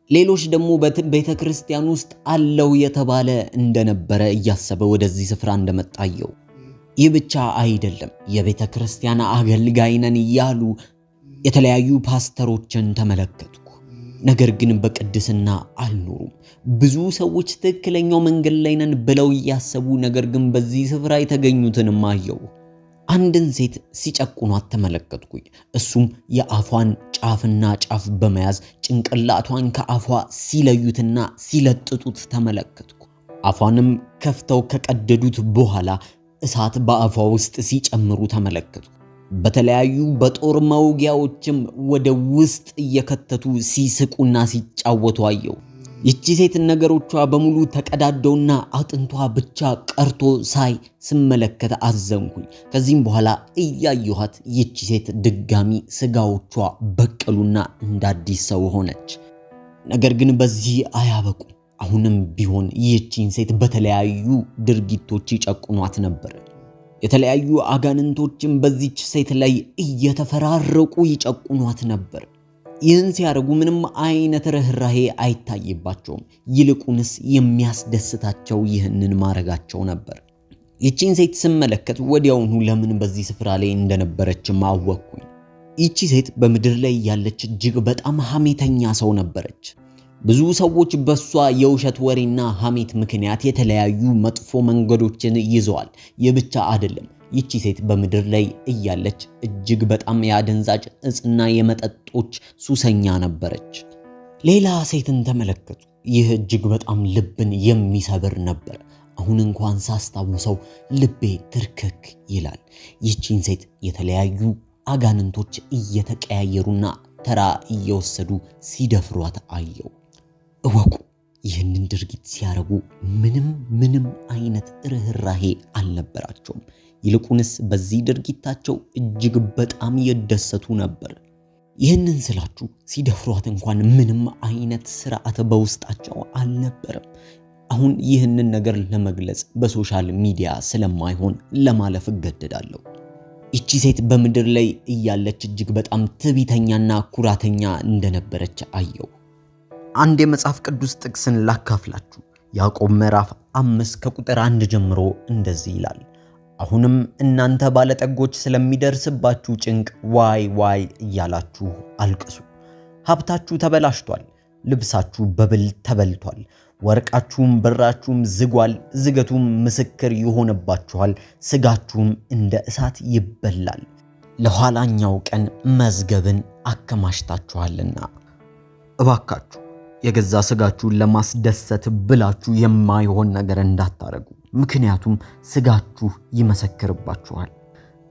ሌሎች ደግሞ በቤተክርስቲያን ውስጥ አለው የተባለ እንደነበረ እያሰበ ወደዚህ ስፍራ እንደመጣየው። ይህ ብቻ አይደለም፣ የቤተክርስቲያን አገልጋይ ነን ያሉ የተለያዩ ፓስተሮችን ተመለከትኩ። ነገር ግን በቅድስና አልኖሩም። ብዙ ሰዎች ትክክለኛው መንገድ ላይ ነን ብለው እያሰቡ ነገር ግን በዚህ ስፍራ የተገኙትንም አየው። አንድን ሴት ሲጨቁኗት ተመለከትኩኝ። እሱም የአፏን ጫፍና ጫፍ በመያዝ ጭንቅላቷን ከአፏ ሲለዩትና ሲለጥጡት ተመለከትኩ። አፏንም ከፍተው ከቀደዱት በኋላ እሳት በአፏ ውስጥ ሲጨምሩ ተመለከትኩ። በተለያዩ በጦር መውጊያዎችም ወደ ውስጥ እየከተቱ ሲስቁና ሲጫወቱ አየው። ይቺ ሴት ነገሮቿ በሙሉ ተቀዳደውና አጥንቷ ብቻ ቀርቶ ስመለከት አዘንኩኝ። ከዚህም በኋላ እያየኋት ይቺ ሴት ድጋሚ ስጋዎቿ በቀሉና እንዳዲስ ሰው ሆነች። ነገር ግን በዚህ አያበቁ። አሁንም ቢሆን ይቺን ሴት በተለያዩ ድርጊቶች ይጨቁኗት ነበር። የተለያዩ አጋንንቶችም በዚች ሴት ላይ እየተፈራረቁ ይጨቁኗት ነበር። ይህን ሲያደርጉ ምንም አይነት ርህራሄ አይታይባቸውም። ይልቁንስ የሚያስደስታቸው ይህንን ማድረጋቸው ነበር። ይቺን ሴት ስመለከት ወዲያውኑ ለምን በዚህ ስፍራ ላይ እንደነበረች አወቅኩኝ። ይቺ ሴት በምድር ላይ ያለች እጅግ በጣም ሐሜተኛ ሰው ነበረች። ብዙ ሰዎች በሷ የውሸት ወሬና ሐሜት ምክንያት የተለያዩ መጥፎ መንገዶችን ይዘዋል። የብቻ አይደለም፣ ይቺ ሴት በምድር ላይ እያለች እጅግ በጣም ያደንዛጭ እጽና የመጠጦች ሱሰኛ ነበረች። ሌላ ሴትን ተመለከቱ። ይህ እጅግ በጣም ልብን የሚሰብር ነበር። አሁን እንኳን ሳስታውሰው ልቤ ትርክክ ይላል። ይቺን ሴት የተለያዩ አጋንንቶች እየተቀያየሩና ተራ እየወሰዱ ሲደፍሯት አየው። እወቁ፣ ይህንን ድርጊት ሲያረጉ ምንም አይነት ርህራሄ አልነበራቸውም። ይልቁንስ በዚህ ድርጊታቸው እጅግ በጣም ይደሰቱ ነበር። ይህንን ስላችሁ ሲደፍሯት እንኳን ምንም አይነት ስርዓት በውስጣቸው አልነበረም። አሁን ይህንን ነገር ለመግለጽ በሶሻል ሚዲያ ስለማይሆን ለማለፍ እገደዳለሁ። ይቺ ሴት በምድር ላይ እያለች እጅግ በጣም ትዕቢተኛና ኩራተኛ እንደነበረች አየው። አንድ የመጽሐፍ ቅዱስ ጥቅስን ላካፍላችሁ። ያዕቆብ ምዕራፍ 5 ከቁጥር 1 ጀምሮ እንደዚህ ይላል፣ አሁንም እናንተ ባለጠጎች ስለሚደርስባችሁ ጭንቅ ዋይ ዋይ እያላችሁ አልቅሱ። ሀብታችሁ ተበላሽቷል፣ ልብሳችሁ በብል ተበልቷል፣ ወርቃችሁም ብራችሁም ዝጓል፣ ዝገቱም ምስክር ይሆንባችኋል፣ ስጋችሁም እንደ እሳት ይበላል፣ ለኋላኛው ቀን መዝገብን አከማችታችኋልና። እባካችሁ የገዛ ስጋችሁን ለማስደሰት ብላችሁ የማይሆን ነገር እንዳታረጉ፣ ምክንያቱም ስጋችሁ ይመሰክርባችኋል።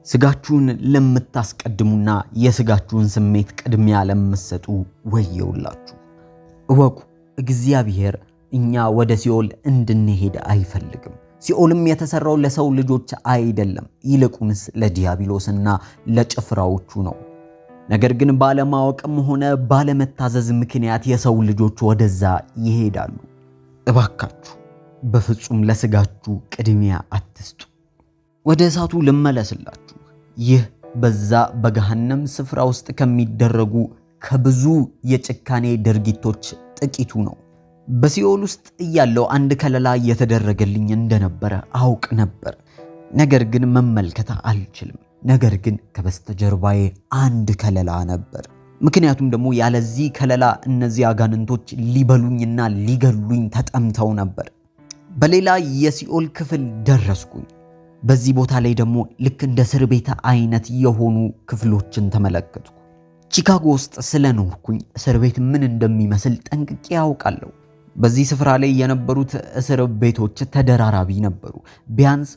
ስጋችሁን ለምታስቀድሙና የስጋችሁን ስሜት ቅድሚያ ለምትሰጡ ወየውላችሁ። እወቁ፣ እግዚአብሔር እኛ ወደ ሲኦል እንድንሄድ አይፈልግም። ሲኦልም የተሰራው ለሰው ልጆች አይደለም፣ ይልቁንስ ለዲያብሎስና ለጭፍራዎቹ ነው። ነገር ግን ባለማወቅም ሆነ ባለመታዘዝ ምክንያት የሰው ልጆች ወደዛ ይሄዳሉ። እባካችሁ በፍጹም ለስጋችሁ ቅድሚያ አትስጡ። ወደ እሳቱ ልመለስላችሁ። ይህ በዛ በገሃነም ስፍራ ውስጥ ከሚደረጉ ከብዙ የጭካኔ ድርጊቶች ጥቂቱ ነው። በሲኦል ውስጥ እያለው አንድ ከለላ እየተደረገልኝ እንደነበረ አውቅ ነበር። ነገር ግን መመልከት አልችልም። ነገር ግን ከበስተጀርባዬ አንድ ከለላ ነበር። ምክንያቱም ደግሞ ያለዚህ ከለላ እነዚህ አጋንንቶች ሊበሉኝና ሊገሉኝ ተጠምተው ነበር። በሌላ የሲኦል ክፍል ደረስኩኝ። በዚህ ቦታ ላይ ደግሞ ልክ እንደ እስር ቤት አይነት የሆኑ ክፍሎችን ተመለከትኩ። ቺካጎ ውስጥ ስለኖርኩኝ እስር ቤት ምን እንደሚመስል ጠንቅቄ ያውቃለሁ። በዚህ ስፍራ ላይ የነበሩት እስር ቤቶች ተደራራቢ ነበሩ። ቢያንስ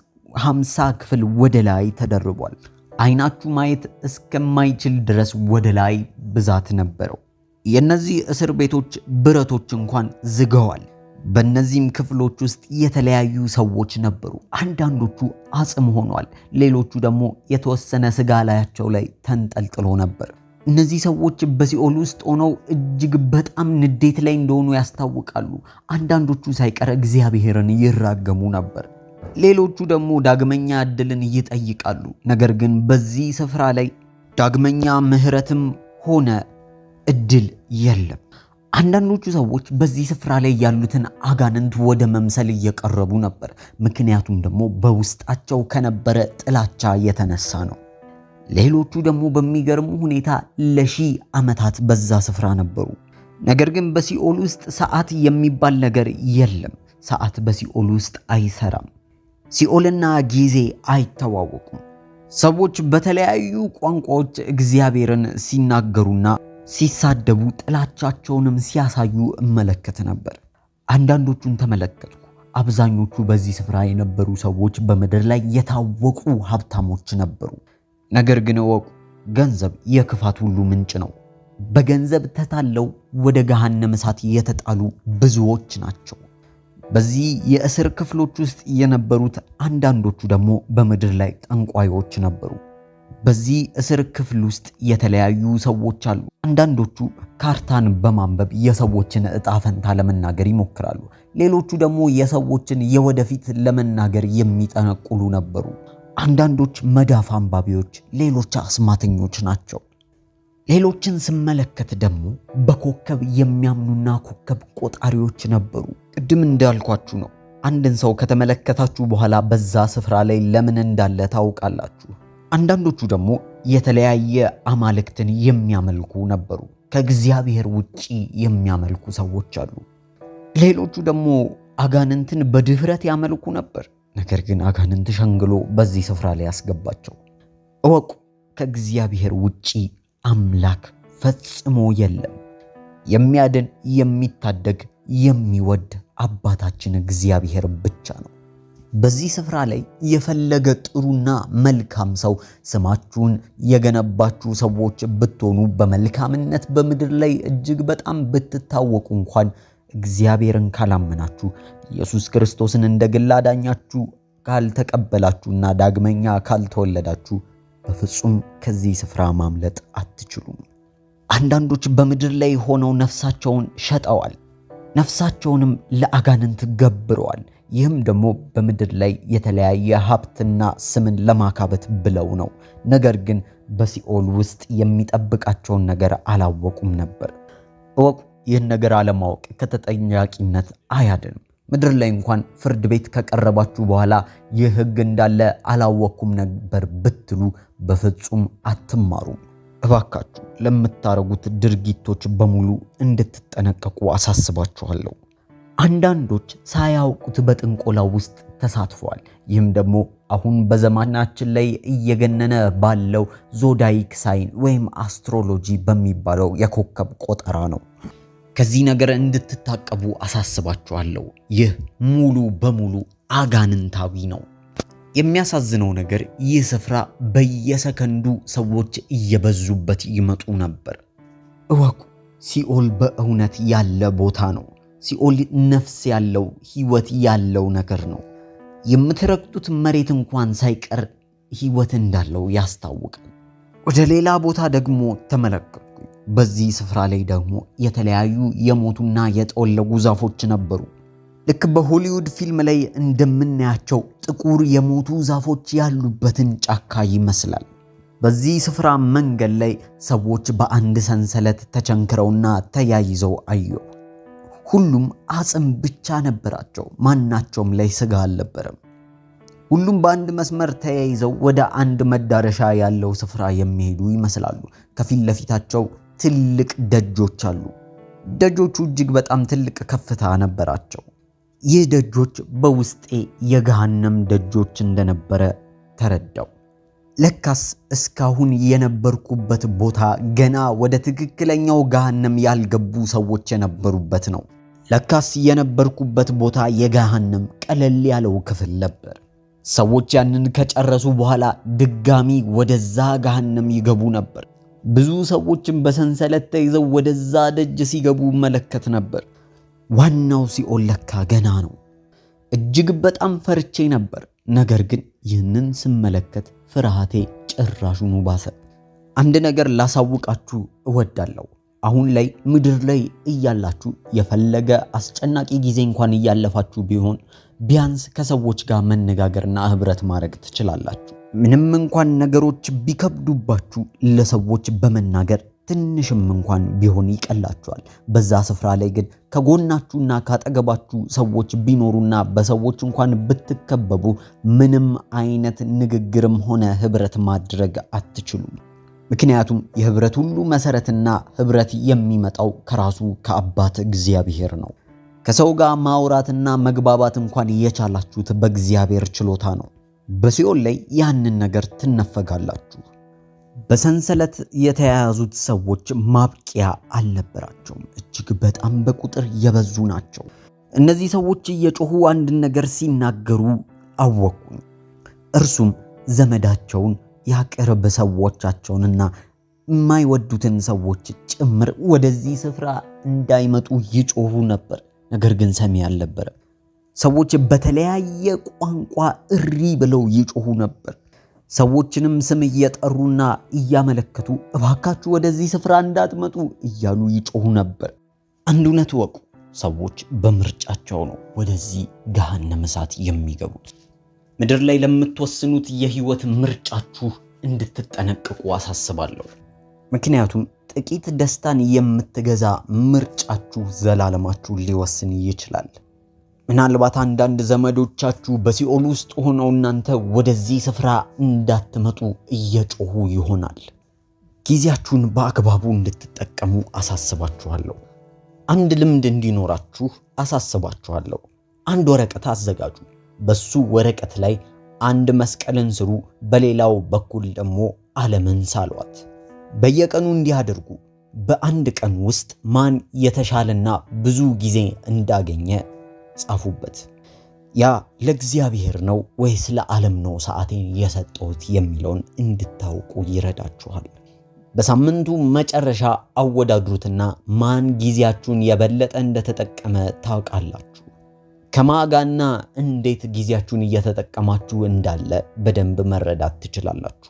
50 ክፍል ወደ ላይ ተደርቧል። አይናችሁ ማየት እስከማይችል ድረስ ወደ ላይ ብዛት ነበረው። የነዚህ እስር ቤቶች ብረቶች እንኳን ዝገዋል። በእነዚህም ክፍሎች ውስጥ የተለያዩ ሰዎች ነበሩ። አንዳንዶቹ አጽም ሆኗል፣ ሌሎቹ ደግሞ የተወሰነ ስጋ ላያቸው ላይ ተንጠልጥሎ ነበር። እነዚህ ሰዎች በሲኦል ውስጥ ሆነው እጅግ በጣም ንዴት ላይ እንደሆኑ ያስታውቃሉ። አንዳንዶቹ ሳይቀር እግዚአብሔርን ይራገሙ ነበር። ሌሎቹ ደግሞ ዳግመኛ ዕድልን ይጠይቃሉ። ነገር ግን በዚህ ስፍራ ላይ ዳግመኛ ምሕረትም ሆነ ዕድል የለም። አንዳንዶቹ ሰዎች በዚህ ስፍራ ላይ ያሉትን አጋንንት ወደ መምሰል እየቀረቡ ነበር። ምክንያቱም ደግሞ በውስጣቸው ከነበረ ጥላቻ የተነሳ ነው። ሌሎቹ ደግሞ በሚገርም ሁኔታ ለ1000 ዓመታት በዛ ስፍራ ነበሩ። ነገር ግን በሲኦል ውስጥ ሰዓት የሚባል ነገር የለም። ሰዓት በሲኦል ውስጥ አይሰራም። ሲኦልና ጊዜ አይተዋወቁም። ሰዎች በተለያዩ ቋንቋዎች እግዚአብሔርን ሲናገሩና ሲሳደቡ ጥላቻቸውንም ሲያሳዩ እመለከት ነበር። አንዳንዶቹን ተመለከትኩ። አብዛኞቹ በዚህ ስፍራ የነበሩ ሰዎች በምድር ላይ የታወቁ ሀብታሞች ነበሩ። ነገር ግን እወቁ፣ ገንዘብ የክፋት ሁሉ ምንጭ ነው። በገንዘብ ተታለው ወደ ገሃነመ እሳት የተጣሉ ብዙዎች ናቸው። በዚህ የእስር ክፍሎች ውስጥ የነበሩት አንዳንዶቹ ደግሞ በምድር ላይ ጠንቋዮች ነበሩ። በዚህ እስር ክፍል ውስጥ የተለያዩ ሰዎች አሉ። አንዳንዶቹ ካርታን በማንበብ የሰዎችን ዕጣ ፈንታ ለመናገር ይሞክራሉ። ሌሎቹ ደግሞ የሰዎችን የወደፊት ለመናገር የሚጠነቁሉ ነበሩ። አንዳንዶች መዳፍ አንባቢዎች፣ ሌሎች አስማተኞች ናቸው። ሌሎችን ስመለከት ደግሞ በኮከብ የሚያምኑና ኮከብ ቆጣሪዎች ነበሩ። ቅድም እንዳልኳችሁ ነው። አንድን ሰው ከተመለከታችሁ በኋላ በዛ ስፍራ ላይ ለምን እንዳለ ታውቃላችሁ። አንዳንዶቹ ደግሞ የተለያየ አማልክትን የሚያመልኩ ነበሩ። ከእግዚአብሔር ውጪ የሚያመልኩ ሰዎች አሉ። ሌሎቹ ደግሞ አጋንንትን በድፍረት ያመልኩ ነበር። ነገር ግን አጋንንት ሸንግሎ በዚህ ስፍራ ላይ ያስገባቸው። እወቁ፣ ከእግዚአብሔር ውጪ አምላክ ፈጽሞ የለም። የሚያድን የሚታደግ የሚወድ አባታችን እግዚአብሔር ብቻ ነው። በዚህ ስፍራ ላይ የፈለገ ጥሩና መልካም ሰው ስማችሁን የገነባችሁ ሰዎች ብትሆኑ፣ በመልካምነት በምድር ላይ እጅግ በጣም ብትታወቁ እንኳን እግዚአብሔርን ካላመናችሁ፣ ኢየሱስ ክርስቶስን እንደ ግል አዳኛችሁ ካልተቀበላችሁና ዳግመኛ ካልተወለዳችሁ በፍጹም ከዚህ ስፍራ ማምለጥ አትችሉም። አንዳንዶች በምድር ላይ ሆነው ነፍሳቸውን ሸጠዋል፣ ነፍሳቸውንም ለአጋንንት ገብረዋል። ይህም ደግሞ በምድር ላይ የተለያየ ሀብትና ስምን ለማካበት ብለው ነው። ነገር ግን በሲኦል ውስጥ የሚጠብቃቸውን ነገር አላወቁም ነበር። እወቁ፣ ይህን ነገር አለማወቅ ከተጠያቂነት አያድንም። ምድር ላይ እንኳን ፍርድ ቤት ከቀረባችሁ በኋላ ይህ ሕግ እንዳለ አላወቅኩም ነበር ብትሉ በፍጹም አትማሩም። እባካችሁ ለምታረጉት ድርጊቶች በሙሉ እንድትጠነቀቁ አሳስባችኋለሁ። አንዳንዶች ሳያውቁት በጥንቆላ ውስጥ ተሳትፈዋል። ይህም ደግሞ አሁን በዘመናችን ላይ እየገነነ ባለው ዞዳይክ ሳይን ወይም አስትሮሎጂ በሚባለው የኮከብ ቆጠራ ነው። ከዚህ ነገር እንድትታቀቡ አሳስባችኋለሁ። ይህ ሙሉ በሙሉ አጋንንታዊ ነው። የሚያሳዝነው ነገር ይህ ስፍራ በየሰከንዱ ሰዎች እየበዙበት ይመጡ ነበር። እወቁ፣ ሲኦል በእውነት ያለ ቦታ ነው። ሲኦል ነፍስ ያለው ሕይወት ያለው ነገር ነው። የምትረግጡት መሬት እንኳን ሳይቀር ሕይወት እንዳለው ያስታውቃል። ወደ ሌላ ቦታ ደግሞ ተመለከትኩ። በዚህ ስፍራ ላይ ደግሞ የተለያዩ የሞቱና የጠወለጉ ዛፎች ነበሩ። ልክ በሆሊውድ ፊልም ላይ እንደምናያቸው ጥቁር የሞቱ ዛፎች ያሉበትን ጫካ ይመስላል። በዚህ ስፍራ መንገድ ላይ ሰዎች በአንድ ሰንሰለት ተቸንክረውና ተያይዘው አየሁ። ሁሉም አጽም ብቻ ነበራቸው። ማናቸውም ላይ ስጋ አልነበረም። ሁሉም በአንድ መስመር ተያይዘው ወደ አንድ መዳረሻ ያለው ስፍራ የሚሄዱ ይመስላሉ። ከፊት ለፊታቸው ትልቅ ደጆች አሉ። ደጆቹ እጅግ በጣም ትልቅ ከፍታ ነበራቸው። ይህ ደጆች በውስጤ የገሃነም ደጆች እንደነበረ ተረዳው። ለካስ እስካሁን የነበርኩበት ቦታ ገና ወደ ትክክለኛው ገሃነም ያልገቡ ሰዎች የነበሩበት ነው። ለካስ የነበርኩበት ቦታ የገሃነም ቀለል ያለው ክፍል ነበር። ሰዎች ያንን ከጨረሱ በኋላ ድጋሚ ወደዛ ገሃነም ይገቡ ነበር። ብዙ ሰዎችም በሰንሰለት ተይዘው ወደዛ ደጅ ሲገቡ መለከት ነበር። ዋናው ሲኦል ለካ ገና ነው። እጅግ በጣም ፈርቼ ነበር። ነገር ግን ይህንን ስመለከት ፍርሃቴ ጭራሹኑ ባሰ። አንድ ነገር ላሳውቃችሁ እወዳለሁ። አሁን ላይ ምድር ላይ እያላችሁ የፈለገ አስጨናቂ ጊዜ እንኳን እያለፋችሁ ቢሆን ቢያንስ ከሰዎች ጋር መነጋገርና ህብረት ማድረግ ትችላላችሁ። ምንም እንኳን ነገሮች ቢከብዱባችሁ ለሰዎች በመናገር ትንሽም እንኳን ቢሆን ይቀላችኋል። በዛ ስፍራ ላይ ግን ከጎናችሁና ካጠገባችሁ ሰዎች ቢኖሩና በሰዎች እንኳን ብትከበቡ ምንም አይነት ንግግርም ሆነ ህብረት ማድረግ አትችሉም። ምክንያቱም የህብረት ሁሉ መሰረትና ህብረት የሚመጣው ከራሱ ከአባት እግዚአብሔር ነው። ከሰው ጋር ማውራትና መግባባት እንኳን የቻላችሁት በእግዚአብሔር ችሎታ ነው። በሲኦል ላይ ያንን ነገር ትነፈጋላችሁ። በሰንሰለት የተያያዙት ሰዎች ማብቂያ አልነበራቸውም። እጅግ በጣም በቁጥር የበዙ ናቸው። እነዚህ ሰዎች እየጮሁ አንድን ነገር ሲናገሩ አወቁኝ። እርሱም ዘመዳቸውን ያቀረበ ሰዎቻቸውንና የማይወዱትን ሰዎች ጭምር ወደዚህ ስፍራ እንዳይመጡ ይጮሁ ነበር። ነገር ግን ሰሚ አልነበረም። ሰዎች በተለያየ ቋንቋ እሪ ብለው ይጮሁ ነበር። ሰዎችንም ስም እየጠሩና እያመለከቱ እባካችሁ ወደዚህ ስፍራ እንዳትመጡ እያሉ ይጮሁ ነበር። አንድ እውነት ወቁ፣ ሰዎች በምርጫቸው ነው ወደዚህ ገሃነመ እሳት የሚገቡት። ምድር ላይ ለምትወስኑት የህይወት ምርጫችሁ እንድትጠነቀቁ አሳስባለሁ። ምክንያቱም ጥቂት ደስታን የምትገዛ ምርጫችሁ ዘላለማችሁ ሊወስን ይችላል። ምናልባት አንዳንድ ዘመዶቻችሁ በሲኦል ውስጥ ሆነው እናንተ ወደዚህ ስፍራ እንዳትመጡ እየጮሁ ይሆናል። ጊዜያችሁን በአግባቡ እንድትጠቀሙ አሳስባችኋለሁ። አንድ ልምድ እንዲኖራችሁ አሳስባችኋለሁ። አንድ ወረቀት አዘጋጁ። በሱ ወረቀት ላይ አንድ መስቀልን ስሩ፣ በሌላው በኩል ደግሞ ዓለምን ሳሏት። በየቀኑ እንዲያደርጉ በአንድ ቀን ውስጥ ማን የተሻለና ብዙ ጊዜ እንዳገኘ ጻፉበት። ያ ለእግዚአብሔር ነው ወይስ ለዓለም ነው ሰዓቴን የሰጠሁት የሚለውን እንድታውቁ ይረዳችኋል። በሳምንቱ መጨረሻ አወዳድሩትና ማን ጊዜያችሁን የበለጠ እንደተጠቀመ ታውቃላችሁ። ከማጋና እንዴት ጊዜያችሁን እየተጠቀማችሁ እንዳለ በደንብ መረዳት ትችላላችሁ።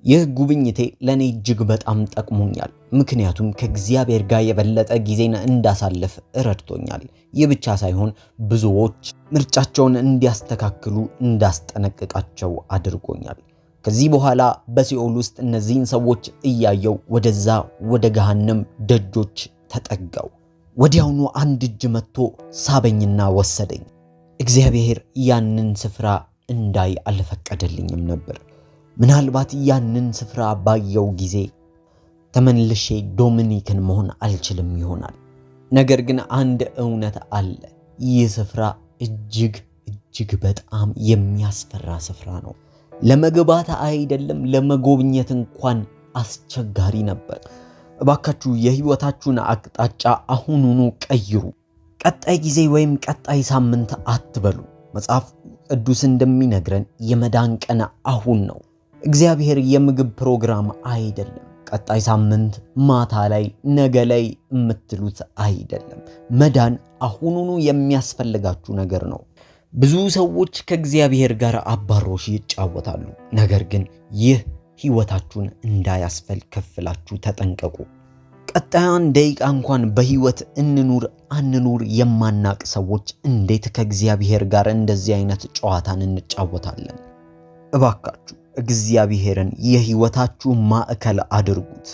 ይህ ጉብኝቴ ለኔ እጅግ በጣም ጠቅሞኛል። ምክንያቱም ከእግዚአብሔር ጋር የበለጠ ጊዜን እንዳሳልፍ ረድቶኛል። ይህ ብቻ ሳይሆን ብዙዎች ምርጫቸውን እንዲያስተካክሉ እንዳስጠነቅቃቸው አድርጎኛል። ከዚህ በኋላ በሲኦል ውስጥ እነዚህን ሰዎች እያየው ወደዛ ወደ ገሃነም ደጆች ተጠጋው። ወዲያውኑ አንድ እጅ መጥቶ ሳበኝና ወሰደኝ። እግዚአብሔር ያንን ስፍራ እንዳይ አልፈቀደልኝም ነበር። ምናልባት ያንን ስፍራ ባየው ጊዜ ተመልሼ ዶሚኒክን መሆን አልችልም ይሆናል። ነገር ግን አንድ እውነት አለ። ይህ ስፍራ እጅግ በጣም የሚያስፈራ ስፍራ ነው። ለመግባት አይደለም ለመጎብኘት እንኳን አስቸጋሪ ነበር። እባካችሁ የህይወታችሁን አቅጣጫ አሁኑኑ ቀይሩ። ቀጣይ ጊዜ ወይም ቀጣይ ሳምንት አትበሉ። መጽሐፍ ቅዱስ እንደሚነግረን የመዳን ቀን አሁን ነው። እግዚአብሔር የምግብ ፕሮግራም አይደለም። ቀጣይ ሳምንት፣ ማታ ላይ፣ ነገ ላይ የምትሉት አይደለም። መዳን አሁኑኑ የሚያስፈልጋችሁ ነገር ነው። ብዙ ሰዎች ከእግዚአብሔር ጋር አባሮሽ ይጫወታሉ። ነገር ግን ይህ ህይወታችሁን እንዳያስፈልከፍላችሁ ተጠንቀቁ። ቀጣዩን ደቂቃ እንኳን በህይወት እንኑር አንኑር የማናቅ ሰዎች እንዴት ከእግዚአብሔር ጋር እንደዚህ አይነት ጨዋታን እንጫወታለን? እባካችሁ እግዚአብሔርን የህይወታችሁ ማዕከል አድርጉት።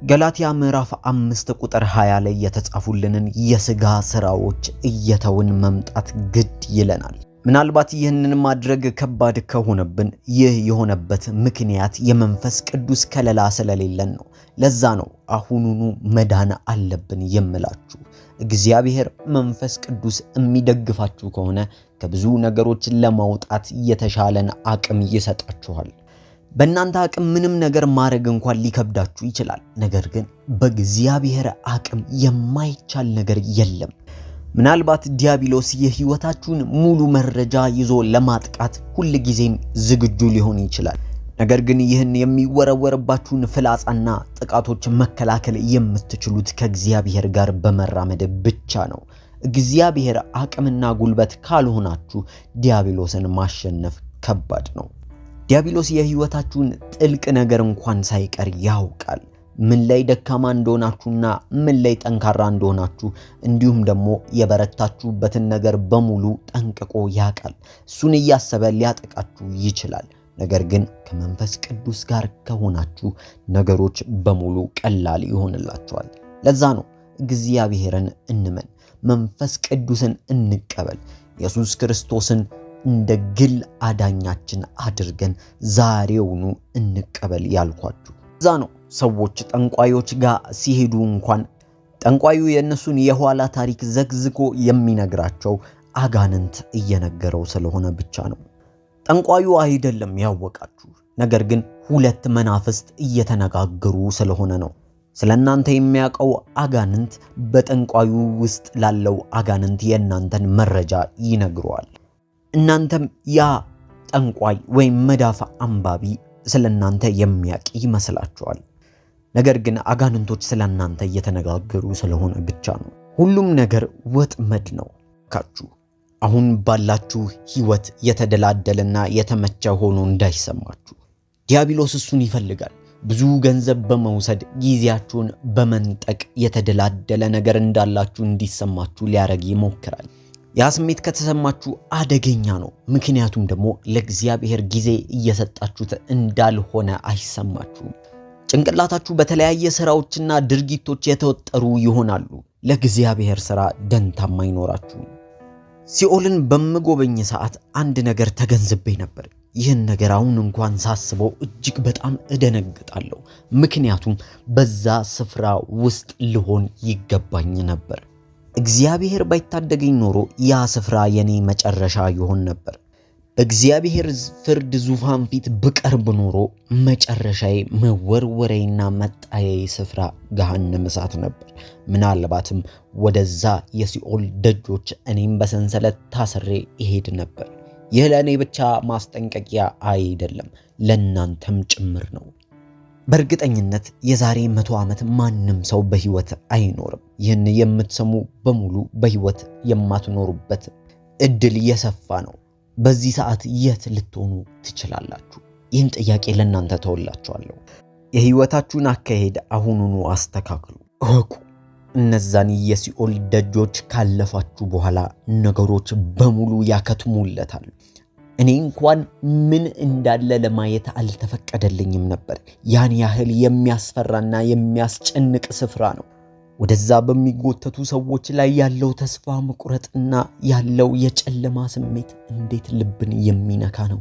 ገላትያ ምዕራፍ 5 ቁጥር 20 ላይ የተጻፉልንን የሥጋ ሥራዎች እየተውን መምጣት ግድ ይለናል። ምናልባት ይህንን ማድረግ ከባድ ከሆነብን ይህ የሆነበት ምክንያት የመንፈስ ቅዱስ ከለላ ስለሌለን ነው። ለዛ ነው አሁኑኑ መዳን አለብን የምላችሁ። እግዚአብሔር መንፈስ ቅዱስ የሚደግፋችሁ ከሆነ ከብዙ ነገሮች ለማውጣት የተሻለን አቅም ይሰጣችኋል። በእናንተ አቅም ምንም ነገር ማድረግ እንኳን ሊከብዳችሁ ይችላል። ነገር ግን በእግዚአብሔር አቅም የማይቻል ነገር የለም። ምናልባት ዲያብሎስ የህይወታችሁን ሙሉ መረጃ ይዞ ለማጥቃት ሁል ጊዜም ዝግጁ ሊሆን ይችላል። ነገር ግን ይህን የሚወረወርባችሁን ፍላጻና ጥቃቶች መከላከል የምትችሉት ከእግዚአብሔር ጋር በመራመድ ብቻ ነው። እግዚአብሔር አቅምና ጉልበት ካልሆናችሁ ዲያብሎስን ማሸነፍ ከባድ ነው። ዲያብሎስ የህይወታችሁን ጥልቅ ነገር እንኳን ሳይቀር ያውቃል። ምን ላይ ደካማ እንደሆናችሁና ምን ላይ ጠንካራ እንደሆናችሁ እንዲሁም ደግሞ የበረታችሁበትን ነገር በሙሉ ጠንቅቆ ያውቃል። እሱን እያሰበ ሊያጠቃችሁ ይችላል። ነገር ግን ከመንፈስ ቅዱስ ጋር ከሆናችሁ ነገሮች በሙሉ ቀላል ይሆንላችኋል። ለዛ ነው እግዚአብሔርን እንመን፣ መንፈስ ቅዱስን እንቀበል፣ ኢየሱስ ክርስቶስን እንደ ግል አዳኛችን አድርገን ዛሬውኑ እንቀበል ያልኳችሁ። ለዛ ነው ሰዎች ጠንቋዮች ጋር ሲሄዱ እንኳን ጠንቋዩ የእነሱን የኋላ ታሪክ ዘግዝቆ የሚነግራቸው አጋንንት እየነገረው ስለሆነ ብቻ ነው። ጠንቋዩ አይደለም ያወቃችሁ፣ ነገር ግን ሁለት መናፍስት እየተነጋገሩ ስለሆነ ነው። ስለናንተ የሚያውቀው አጋንንት በጠንቋዩ ውስጥ ላለው አጋንንት የናንተን መረጃ ይነግረዋል። እናንተም ያ ጠንቋይ ወይም መዳፍ አንባቢ ስለናንተ የሚያውቅ ይመስላችኋል። ነገር ግን አጋንንቶች ስለናንተ እየተነጋገሩ ስለሆነ ብቻ ነው። ሁሉም ነገር ወጥመድ ነው ካችሁ። አሁን ባላችሁ ህይወት የተደላደለና የተመቸ ሆኖ እንዳይሰማችሁ። ዲያብሎስ እሱን ይፈልጋል። ብዙ ገንዘብ በመውሰድ ጊዜያችሁን በመንጠቅ የተደላደለ ነገር እንዳላችሁ እንዲሰማችሁ ሊያረግ ይሞክራል። ያ ስሜት ከተሰማችሁ አደገኛ ነው። ምክንያቱም ደግሞ ለእግዚአብሔር ጊዜ እየሰጣችሁት እንዳልሆነ አይሰማችሁም። ጭንቅላታችሁ በተለያየ ስራዎችና ድርጊቶች የተወጠሩ ይሆናሉ። ለእግዚአብሔር ሥራ ደንታም አይኖራችሁም። ሲኦልን በምጎበኝ ሰዓት አንድ ነገር ተገንዝቤ ነበር። ይህን ነገር አሁን እንኳን ሳስበው እጅግ በጣም እደነግጣለሁ። ምክንያቱም በዛ ስፍራ ውስጥ ልሆን ይገባኝ ነበር። እግዚአብሔር ባይታደገኝ ኖሮ ያ ስፍራ የኔ መጨረሻ ይሆን ነበር። በእግዚአብሔር ፍርድ ዙፋን ፊት ብቀርብ ኖሮ መጨረሻዬ መወርወሬና መጣያዬ ስፍራ ገሃነመ እሳት ነበር። ምናልባትም ወደዛ የሲኦል ደጆች እኔም በሰንሰለት ታስሬ ይሄድ ነበር። ይህ ለእኔ ብቻ ማስጠንቀቂያ አይደለም፣ ለእናንተም ጭምር ነው። በእርግጠኝነት የዛሬ 100 ዓመት ማንም ሰው በህይወት አይኖርም። ይህን የምትሰሙ በሙሉ በህይወት የማትኖሩበት እድል የሰፋ ነው። በዚህ ሰዓት የት ልትሆኑ ትችላላችሁ? ይህን ጥያቄ ለእናንተ ተወላችኋለሁ። የህይወታችሁን አካሄድ አሁኑኑ አስተካክሉ። እወቁ፣ እነዛን የሲኦል ደጆች ካለፋችሁ በኋላ ነገሮች በሙሉ ያከትሙለታል። እኔ እንኳን ምን እንዳለ ለማየት አልተፈቀደልኝም ነበር። ያን ያህል የሚያስፈራና የሚያስጨንቅ ስፍራ ነው። ወደዛ በሚጎተቱ ሰዎች ላይ ያለው ተስፋ መቁረጥና ያለው የጨለማ ስሜት እንዴት ልብን የሚነካ ነው።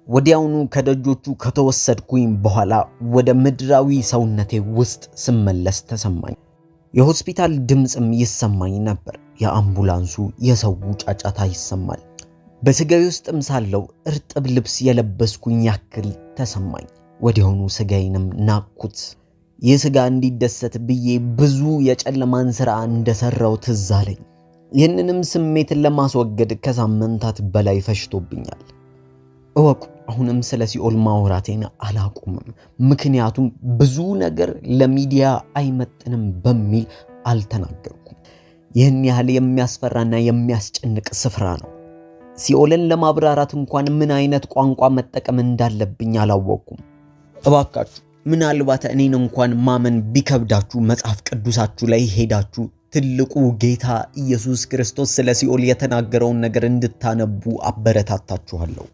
ወዲያውኑ ከደጆቹ ከተወሰድኩኝ በኋላ ወደ ምድራዊ ሰውነቴ ውስጥ ስመለስ ተሰማኝ። የሆስፒታል ድምጽም ይሰማኝ ነበር። የአምቡላንሱ የሰው ጫጫታ ይሰማል። በስጋዬ ውስጥም ሳለው እርጥብ ልብስ የለበስኩኝ ያክል ተሰማኝ። ወዲያውኑ ስጋዬንም ናቅኩት። ይህ ስጋ እንዲደሰት ብዬ ብዙ የጨለማን ሥራ እንደሰራው ትዝ አለኝ። ይህንንም ስሜትን ለማስወገድ ከሳምንታት በላይ ፈሽቶብኛል። እወቁ፣ አሁንም ስለ ሲኦል ማውራቴን አላቆምም። ምክንያቱም ብዙ ነገር ለሚዲያ አይመጥንም በሚል አልተናገርኩም። ይህን ያህል የሚያስፈራና የሚያስጨንቅ ስፍራ ነው። ሲኦልን ለማብራራት እንኳን ምን አይነት ቋንቋ መጠቀም እንዳለብኝ አላወቅኩም። እባካችሁ ምናልባት እኔን እንኳን ማመን ቢከብዳችሁ መጽሐፍ ቅዱሳችሁ ላይ ሄዳችሁ ትልቁ ጌታ ኢየሱስ ክርስቶስ ስለ ሲኦል የተናገረውን ነገር እንድታነቡ አበረታታችኋለሁ።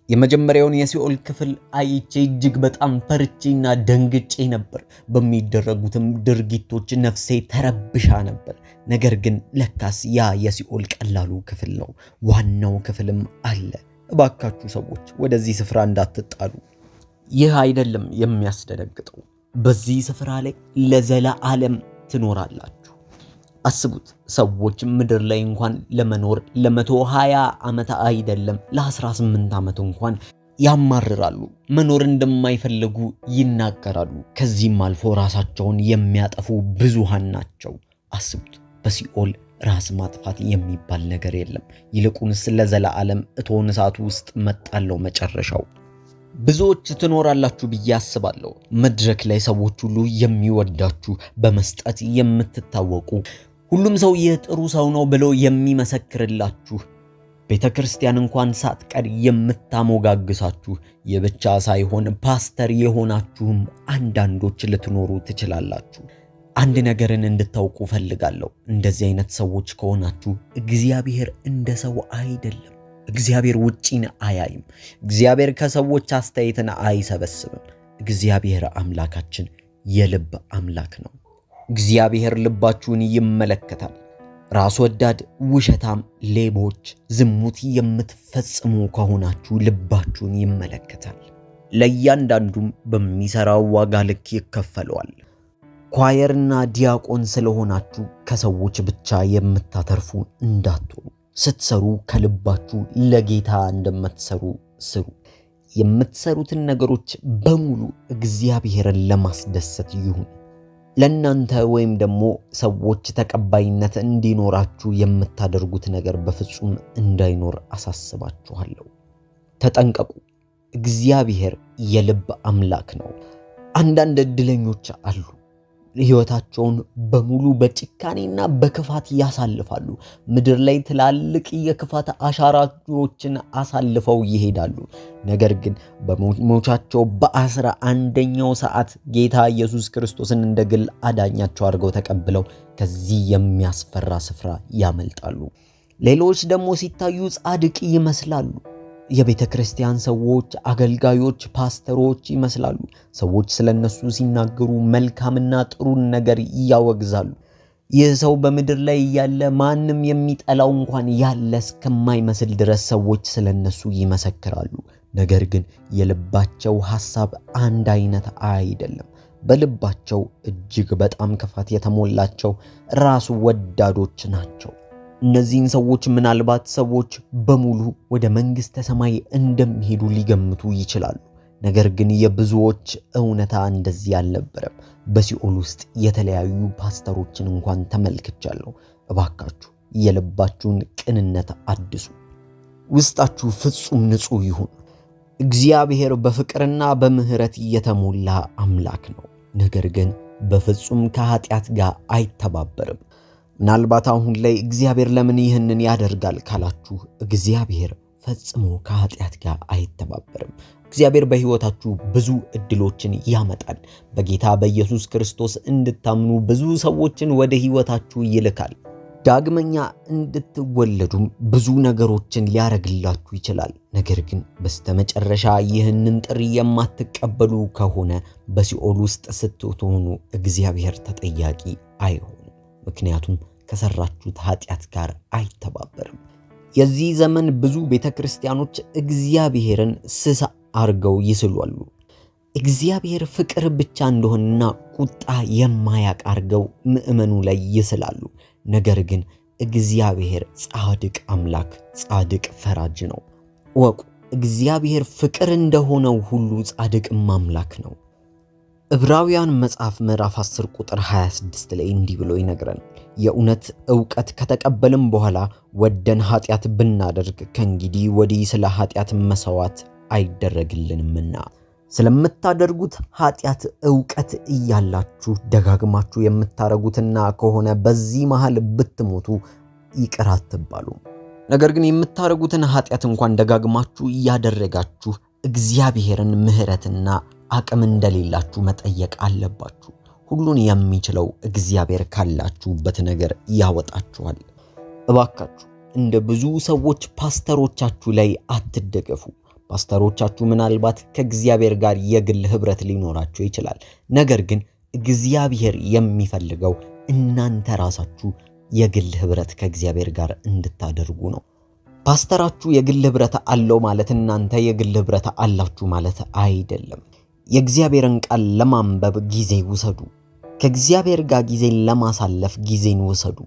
የመጀመሪያውን የሲኦል ክፍል አይቼ እጅግ በጣም ፈርቼና ደንግጬ ነበር። በሚደረጉትም ድርጊቶች ነፍሴ ተረብሻ ነበር። ነገር ግን ለካስ ያ የሲኦል ቀላሉ ክፍል ነው። ዋናው ክፍልም አለ። እባካችሁ ሰዎች ወደዚህ ስፍራ እንዳትጣሉ። ይህ አይደለም የሚያስደነግጠው። በዚህ ስፍራ ላይ ለዘላለም ትኖራላችሁ። አስቡት፣ ሰዎች ምድር ላይ እንኳን ለመኖር ለ120 ዓመት አይደለም ለ18 ዓመት እንኳን ያማርራሉ። መኖር እንደማይፈልጉ ይናገራሉ። ከዚህም አልፎ ራሳቸውን የሚያጠፉ ብዙሃን ናቸው። አስቡት፣ በሲኦል ራስ ማጥፋት የሚባል ነገር የለም። ይልቁንስ ለዘላለም እቶነ እሳት ውስጥ መጣለው መጨረሻው። ብዙዎች ትኖራላችሁ ብዬ አስባለሁ። መድረክ ላይ ሰዎች ሁሉ የሚወዳችሁ፣ በመስጠት የምትታወቁ፣ ሁሉም ሰው የጥሩ ሰው ነው ብሎ የሚመሰክርላችሁ፣ ቤተክርስቲያን እንኳን ሳትቀር የምታሞጋግሳችሁ፣ የብቻ ሳይሆን ፓስተር የሆናችሁም አንዳንዶች ልትኖሩ ትችላላችሁ። አንድ ነገርን እንድታውቁ ፈልጋለሁ። እንደዚህ አይነት ሰዎች ከሆናችሁ እግዚአብሔር እንደ ሰው አይደለም። እግዚአብሔር ውጪን አያይም። እግዚአብሔር ከሰዎች አስተያየትን አይሰበስብም። እግዚአብሔር አምላካችን የልብ አምላክ ነው። እግዚአብሔር ልባችሁን ይመለከታል። ራስ ወዳድ፣ ውሸታም፣ ሌቦች፣ ዝሙት የምትፈጽሙ ከሆናችሁ ልባችሁን ይመለከታል። ለእያንዳንዱም በሚሰራው ዋጋ ልክ ይከፈለዋል። ኳየርና ዲያቆን ስለሆናችሁ ከሰዎች ብቻ የምታተርፉ እንዳትሆኑ። ስትሰሩ ከልባችሁ ለጌታ እንደምትሰሩ ስሩ። የምትሰሩትን ነገሮች በሙሉ እግዚአብሔርን ለማስደሰት ይሁን። ለእናንተ ወይም ደግሞ ሰዎች ተቀባይነት እንዲኖራችሁ የምታደርጉት ነገር በፍጹም እንዳይኖር አሳስባችኋለሁ። ተጠንቀቁ። እግዚአብሔር የልብ አምላክ ነው። አንዳንድ እድለኞች አሉ። ሕይወታቸውን በሙሉ በጭካኔና በክፋት ያሳልፋሉ። ምድር ላይ ትላልቅ የክፋት አሻራዎችን አሳልፈው ይሄዳሉ። ነገር ግን በሞቻቸው በ11ኛው ሰዓት ጌታ ኢየሱስ ክርስቶስን እንደ ግል አዳኛቸው አድርገው ተቀብለው ከዚህ የሚያስፈራ ስፍራ ያመልጣሉ። ሌሎች ደግሞ ሲታዩ ጻድቅ ይመስላሉ። የቤተ ክርስቲያን ሰዎች፣ አገልጋዮች፣ ፓስተሮች ይመስላሉ። ሰዎች ስለነሱ ሲናገሩ መልካምና ጥሩን ነገር ያወግዛሉ። ይህ ሰው በምድር ላይ ያለ ማንም የሚጠላው እንኳን ያለ እስከማይመስል ድረስ ሰዎች ስለነሱ ይመሰክራሉ። ነገር ግን የልባቸው ሐሳብ አንድ አይነት አይደለም። በልባቸው እጅግ በጣም ክፋት የተሞላቸው ራስ ወዳዶች ናቸው። እነዚህን ሰዎች ምናልባት ሰዎች በሙሉ ወደ መንግሥተ ሰማይ እንደሚሄዱ ሊገምቱ ይችላሉ። ነገር ግን የብዙዎች እውነታ እንደዚህ አልነበረም። በሲኦል ውስጥ የተለያዩ ፓስተሮችን እንኳን ተመልክቻለሁ። እባካችሁ የልባችሁን ቅንነት አድሱ። ውስጣችሁ ፍጹም ንጹሕ ይሁን። እግዚአብሔር በፍቅርና በምህረት የተሞላ አምላክ ነው። ነገር ግን በፍጹም ከኃጢአት ጋር አይተባበርም። ምናልባት አሁን ላይ እግዚአብሔር ለምን ይህንን ያደርጋል ካላችሁ፣ እግዚአብሔር ፈጽሞ ከኃጢአት ጋር አይተባበርም። እግዚአብሔር በሕይወታችሁ ብዙ ዕድሎችን ያመጣል። በጌታ በኢየሱስ ክርስቶስ እንድታምኑ ብዙ ሰዎችን ወደ ሕይወታችሁ ይልካል። ዳግመኛ እንድትወለዱም ብዙ ነገሮችን ሊያረግላችሁ ይችላል። ነገር ግን በስተመጨረሻ ይህንን ጥሪ የማትቀበሉ ከሆነ በሲኦል ውስጥ ስትሆኑ እግዚአብሔር ተጠያቂ አይሆንም። ምክንያቱም ከሰራችሁት ኃጢአት ጋር አይተባበርም። የዚህ ዘመን ብዙ ቤተክርስቲያኖች እግዚአብሔርን ስስ አርገው ይስሏሉ። እግዚአብሔር ፍቅር ብቻ እንደሆነና ቁጣ የማያቅ አርገው ምእመኑ ላይ ይስላሉ። ነገር ግን እግዚአብሔር ጻድቅ አምላክ፣ ጻድቅ ፈራጅ ነው። ወቁ እግዚአብሔር ፍቅር እንደሆነው ሁሉ ጻድቅም አምላክ ነው። ዕብራውያን መጽሐፍ ምዕራፍ 10 ቁጥር 26 ላይ እንዲህ ብሎ ይነግረናል። የእውነት ዕውቀት ከተቀበልም በኋላ ወደን ኃጢአት ብናደርግ ከእንግዲህ ወዲህ ስለ ኃጢአት መሠዋዕት አይደረግልንምና። ስለምታደርጉት ኃጢአት ዕውቀት እያላችሁ ደጋግማችሁ የምታረጉትና ከሆነ በዚህ መሃል ብትሞቱ ይቅር አትባሉም። ነገር ግን የምታረጉትን ኃጢአት እንኳን ደጋግማችሁ እያደረጋችሁ እግዚአብሔርን ምሕረትና አቅም እንደሌላችሁ መጠየቅ አለባችሁ። ሁሉን የሚችለው እግዚአብሔር ካላችሁበት ነገር ያወጣችኋል። እባካችሁ እንደ ብዙ ሰዎች ፓስተሮቻችሁ ላይ አትደገፉ። ፓስተሮቻችሁ ምናልባት ከእግዚአብሔር ጋር የግል ኅብረት ሊኖራቸው ይችላል። ነገር ግን እግዚአብሔር የሚፈልገው እናንተ ራሳችሁ የግል ኅብረት ከእግዚአብሔር ጋር እንድታደርጉ ነው። ፓስተራችሁ የግል ኅብረት አለው ማለት እናንተ የግል ኅብረት አላችሁ ማለት አይደለም። የእግዚአብሔርን ቃል ለማንበብ ጊዜ ውሰዱ። ከእግዚአብሔር ጋር ጊዜን ለማሳለፍ ጊዜን ውሰዱ።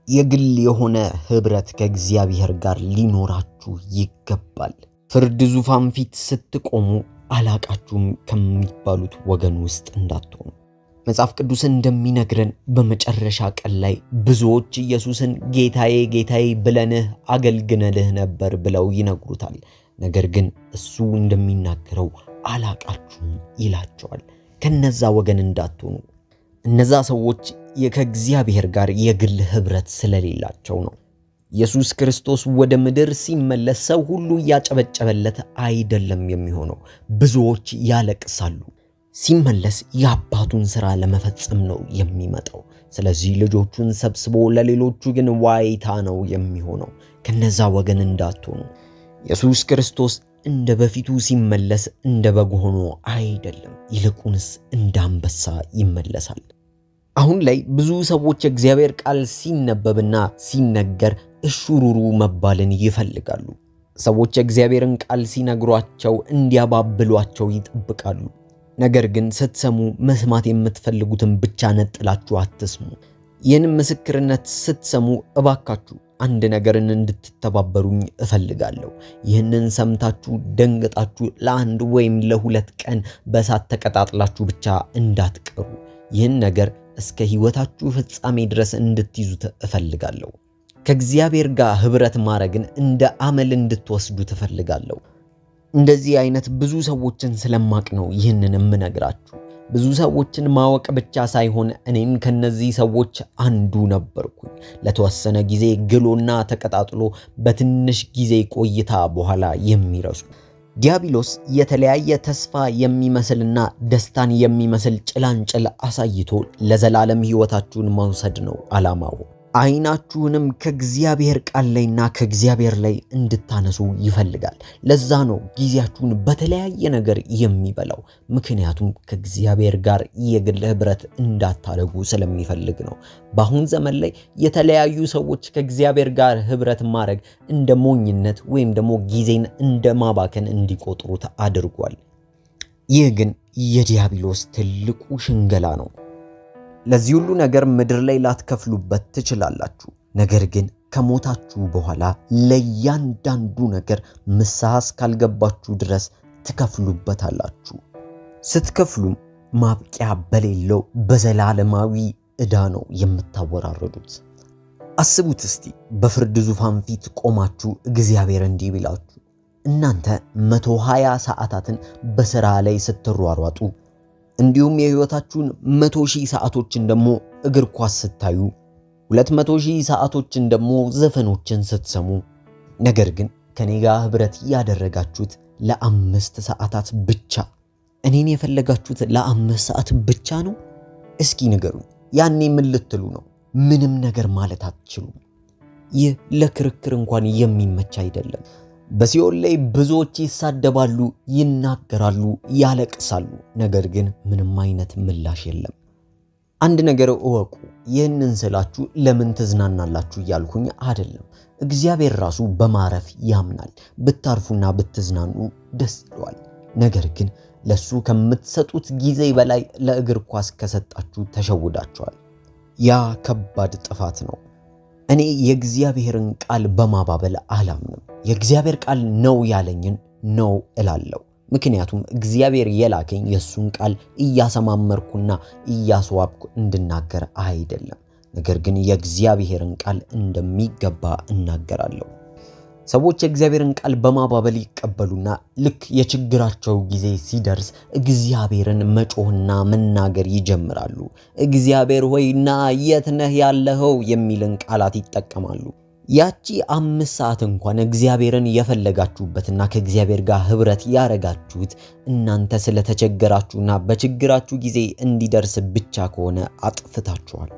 የግል የሆነ ኅብረት ከእግዚአብሔር ጋር ሊኖራችሁ ይገባል። ፍርድ ዙፋን ፊት ስትቆሙ አላቃችሁም ከሚባሉት ወገን ውስጥ እንዳትሆኑ። መጽሐፍ ቅዱስ እንደሚነግረን በመጨረሻ ቀን ላይ ብዙዎች ኢየሱስን ጌታዬ ጌታዬ ብለንህ አገልግነንህ ነበር ብለው ይነግሩታል። ነገር ግን እሱ እንደሚናገረው አላቃችሁም ይላቸዋል። ከነዛ ወገን እንዳትሆኑ። እነዛ ሰዎች ከእግዚአብሔር ጋር የግል ኅብረት ስለሌላቸው ነው። ኢየሱስ ክርስቶስ ወደ ምድር ሲመለስ ሰው ሁሉ እያጨበጨበለት አይደለም የሚሆነው። ብዙዎች ያለቅሳሉ። ሲመለስ የአባቱን ሥራ ለመፈጸም ነው የሚመጣው። ስለዚህ ልጆቹን ሰብስቦ ለሌሎቹ ግን ዋይታ ነው የሚሆነው። ከነዛ ወገን እንዳትሆኑ። ኢየሱስ ክርስቶስ እንደ በፊቱ ሲመለስ እንደ በግ ሆኖ አይደለም፣ ይልቁንስ እንደ አንበሳ ይመለሳል። አሁን ላይ ብዙ ሰዎች የእግዚአብሔር ቃል ሲነበብና ሲነገር እሹሩሩ መባልን ይፈልጋሉ። ሰዎች የእግዚአብሔርን ቃል ሲነግሯቸው እንዲያባብሏቸው ይጠብቃሉ። ነገር ግን ስትሰሙ መስማት የምትፈልጉትን ብቻ ነጥላችሁ አትስሙ። ይህን ምስክርነት ስትሰሙ እባካችሁ አንድ ነገርን እንድትተባበሩኝ እፈልጋለሁ። ይህንን ሰምታችሁ ደንገጣችሁ ለአንድ ወይም ለሁለት ቀን በእሳት ተቀጣጥላችሁ ብቻ እንዳትቀሩ። ይህን ነገር እስከ ሕይወታችሁ ፍጻሜ ድረስ እንድትይዙት እፈልጋለሁ። ከእግዚአብሔር ጋር ኅብረት ማድረግን እንደ አመል እንድትወስዱት እፈልጋለሁ። እንደዚህ አይነት ብዙ ሰዎችን ስለማቅ ነው ይህንን የምነግራችሁ። ብዙ ሰዎችን ማወቅ ብቻ ሳይሆን እኔም ከነዚህ ሰዎች አንዱ ነበርኩኝ። ለተወሰነ ጊዜ ግሎና ተቀጣጥሎ በትንሽ ጊዜ ቆይታ በኋላ የሚረሱ ዲያብሎስ የተለያየ ተስፋ የሚመስልና ደስታን የሚመስል ጭላንጭል አሳይቶ ለዘላለም ሕይወታችሁን መውሰድ ነው ዓላማው። አይናችሁንም ከእግዚአብሔር ቃል ላይና ከእግዚአብሔር ላይ እንድታነሱ ይፈልጋል። ለዛ ነው ጊዜያችሁን በተለያየ ነገር የሚበላው። ምክንያቱም ከእግዚአብሔር ጋር የግል ህብረት እንዳታደርጉ ስለሚፈልግ ነው። በአሁን ዘመን ላይ የተለያዩ ሰዎች ከእግዚአብሔር ጋር ህብረት ማድረግ እንደ ሞኝነት ወይም ደግሞ ጊዜን እንደ ማባከን እንዲቆጥሩት አድርጓል። ይህ ግን የዲያብሎስ ትልቁ ሽንገላ ነው። ለዚህ ሁሉ ነገር ምድር ላይ ላትከፍሉበት ትችላላችሁ። ነገር ግን ከሞታችሁ በኋላ ለእያንዳንዱ ነገር ንስሐ እስካልገባችሁ ድረስ ትከፍሉበታላችሁ። ስትከፍሉም ማብቂያ በሌለው በዘላለማዊ ዕዳ ነው የምታወራረዱት። አስቡት እስቲ በፍርድ ዙፋን ፊት ቆማችሁ እግዚአብሔር እንዲህ ቢላችሁ፣ እናንተ 120 ሰዓታትን በሥራ ላይ ስትሯሯጡ እንዲሁም የህይወታችሁን 100,000 ሰዓቶችን ደግሞ እግር ኳስ ስታዩ 200,000 ሰዓቶችን ደግሞ ዘፈኖችን ስትሰሙ፣ ነገር ግን ከኔ ጋር ህብረት ያደረጋችሁት ለ5 ሰዓታት ብቻ፣ እኔን የፈለጋችሁት ለ5 ሰዓት ብቻ ነው? እስኪ ንገሩኝ። ያኔ ምን ልትሉ ነው? ምንም ነገር ማለት አትችሉም። ይህ ለክርክር እንኳን የሚመች አይደለም። በሲኦል ላይ ብዙዎች ይሳደባሉ፣ ይናገራሉ፣ ያለቅሳሉ። ነገር ግን ምንም አይነት ምላሽ የለም። አንድ ነገር እወቁ። ይህንን ስላችሁ ለምን ትዝናናላችሁ እያልኩኝ አይደለም። እግዚአብሔር ራሱ በማረፍ ያምናል። ብታርፉና ብትዝናኑ ደስ ይለዋል። ነገር ግን ለሱ ከምትሰጡት ጊዜ በላይ ለእግር ኳስ ከሰጣችሁ ተሸውዳችኋል። ያ ከባድ ጥፋት ነው። እኔ የእግዚአብሔርን ቃል በማባበል አላምንም። የእግዚአብሔር ቃል ነው ያለኝን ነው እላለሁ። ምክንያቱም እግዚአብሔር የላከኝ የሱን ቃል እያሰማመርኩና እያስዋብኩ እንድናገር አይደለም። ነገር ግን የእግዚአብሔርን ቃል እንደሚገባ እናገራለሁ። ሰዎች የእግዚአብሔርን ቃል በማባበል ይቀበሉና ልክ የችግራቸው ጊዜ ሲደርስ እግዚአብሔርን መጮህና መናገር ይጀምራሉ። እግዚአብሔር ሆይ ና፣ የት ነህ ያለኸው የሚልን ቃላት ይጠቀማሉ። ያቺ 5 ሰዓት እንኳን እግዚአብሔርን የፈለጋችሁበትና ከእግዚአብሔር ጋር ህብረት ያረጋችሁት እናንተ ስለተቸገራችሁና በችግራችሁ ጊዜ እንዲደርስ ብቻ ከሆነ አጥፍታችኋል።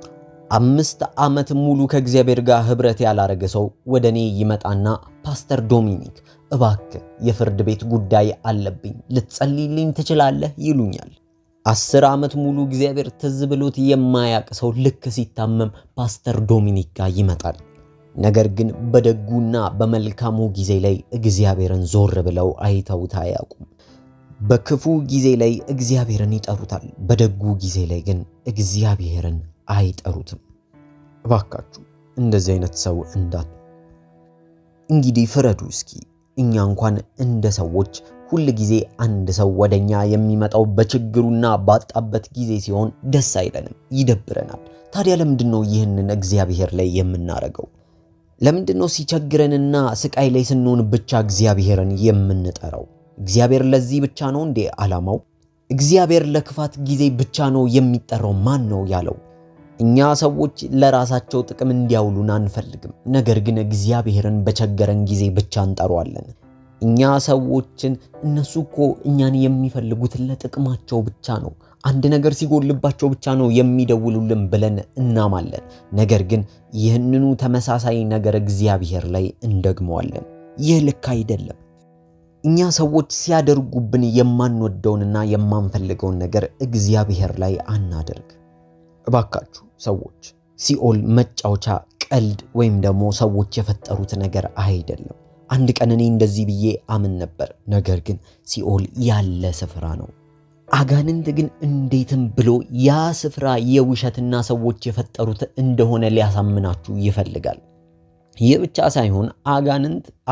5 ዓመት ሙሉ ከእግዚአብሔር ጋር ህብረት ያላረገ ሰው ወደኔ ይመጣና ፓስተር ዶሚኒክ እባክህ የፍርድ ቤት ጉዳይ አለብኝ ልትጸልይልኝ ትችላለህ ይሉኛል። 10 ዓመት ሙሉ እግዚአብሔር ትዝ ብሎት የማያቅ ሰው ልክ ሲታመም ፓስተር ዶሚኒክ ጋር ይመጣል። ነገር ግን በደጉና በመልካሙ ጊዜ ላይ እግዚአብሔርን ዞር ብለው አይተውት አያውቁም። በክፉ ጊዜ ላይ እግዚአብሔርን ይጠሩታል፣ በደጉ ጊዜ ላይ ግን እግዚአብሔርን አይጠሩትም። እባካችሁ እንደዚህ አይነት ሰው እንዳት እንግዲህ ፍረዱ እስኪ። እኛ እንኳን እንደ ሰዎች ሁል ጊዜ አንድ ሰው ወደኛ የሚመጣው በችግሩና ባጣበት ጊዜ ሲሆን ደስ አይለንም፣ ይደብረናል። ታዲያ ለምንድነው ይህንን እግዚአብሔር ላይ የምናረገው? ለምንድነው ሲቸግረንና ስቃይ ላይ ስንሆን ብቻ እግዚአብሔርን የምንጠራው? እግዚአብሔር ለዚህ ብቻ ነው እንዴ ዓላማው? እግዚአብሔር ለክፋት ጊዜ ብቻ ነው የሚጠራው ማን ነው ያለው? እኛ ሰዎች ለራሳቸው ጥቅም እንዲያውሉን አንፈልግም። ነገር ግን እግዚአብሔርን በቸገረን ጊዜ ብቻ እንጠራዋለን። እኛ ሰዎችን እነሱ እኮ እኛን የሚፈልጉት ለጥቅማቸው ብቻ ነው፣ አንድ ነገር ሲጎልባቸው ብቻ ነው የሚደውሉልን ብለን እናማለን። ነገር ግን ይህንኑ ተመሳሳይ ነገር እግዚአብሔር ላይ እንደግመዋለን። ይህ ልክ አይደለም። እኛ ሰዎች ሲያደርጉብን የማንወደውንና የማንፈልገውን ነገር እግዚአብሔር ላይ አናደርግ። እባካችሁ ሰዎች፣ ሲኦል መጫወቻ ቀልድ ወይም ደግሞ ሰዎች የፈጠሩት ነገር አይደለም። አንድ ቀን እኔ እንደዚህ ብዬ አምን ነበር። ነገር ግን ሲኦል ያለ ስፍራ ነው። አጋንንት ግን እንዴትም ብሎ ያ ስፍራ የውሸትና ሰዎች የፈጠሩት እንደሆነ ሊያሳምናችሁ ይፈልጋል። ይህ ብቻ ሳይሆን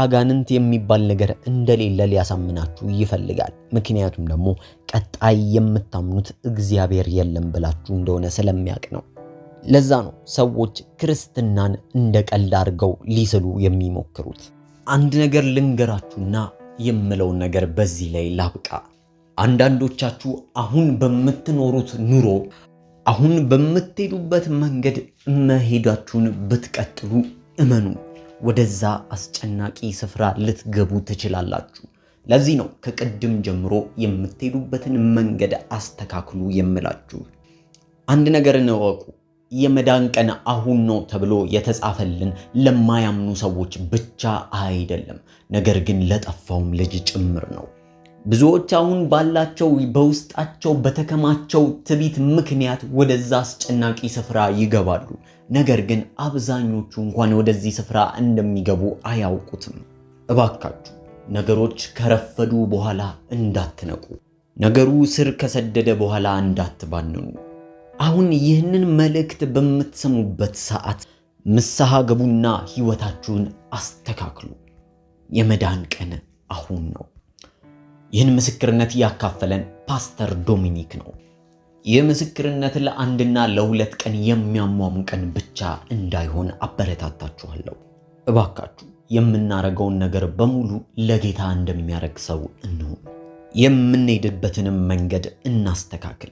አጋንንት የሚባል ነገር እንደሌለ ሊያሳምናችሁ ይፈልጋል። ምክንያቱም ደግሞ ቀጣይ የምታምኑት እግዚአብሔር የለም ብላችሁ እንደሆነ ስለሚያውቅ ነው። ለዛ ነው ሰዎች ክርስትናን እንደ ቀልድ አድርገው ሊስሉ የሚሞክሩት። አንድ ነገር ልንገራችሁና የምለውን ነገር በዚህ ላይ ላብቃ። አንዳንዶቻችሁ አሁን በምትኖሩት ኑሮ፣ አሁን በምትሄዱበት መንገድ መሄዳችሁን ብትቀጥሉ እመኑ፣ ወደዛ አስጨናቂ ስፍራ ልትገቡ ትችላላችሁ። ለዚህ ነው ከቅድም ጀምሮ የምትሄዱበትን መንገድ አስተካክሉ የምላችሁ። አንድ ነገር እወቁ፣ የመዳን ቀን አሁን ነው ተብሎ የተጻፈልን ለማያምኑ ሰዎች ብቻ አይደለም፣ ነገር ግን ለጠፋውም ልጅ ጭምር ነው። ብዙዎች አሁን ባላቸው በውስጣቸው በተከማቸው ትዕቢት ምክንያት ወደዛ አስጨናቂ ስፍራ ይገባሉ። ነገር ግን አብዛኞቹ እንኳን ወደዚህ ስፍራ እንደሚገቡ አያውቁትም። እባካችሁ ነገሮች ከረፈዱ በኋላ እንዳትነቁ፣ ነገሩ ስር ከሰደደ በኋላ እንዳትባንኑ። አሁን ይህንን መልእክት በምትሰሙበት ሰዓት ንስሐ ግቡና ሕይወታችሁን አስተካክሉ። የመዳን ቀን አሁን ነው። ይህን ምስክርነት ያካፈለን ፓስተር ዶሚኒክ ነው። ይህ ምስክርነት ለአንድና ለሁለት ቀን የሚያሟሙቀን ብቻ እንዳይሆን አበረታታችኋለሁ። እባካችሁ የምናረገውን ነገር በሙሉ ለጌታ እንደሚያረግ ሰው እንሁን። የምንሄድበትንም መንገድ እናስተካክል።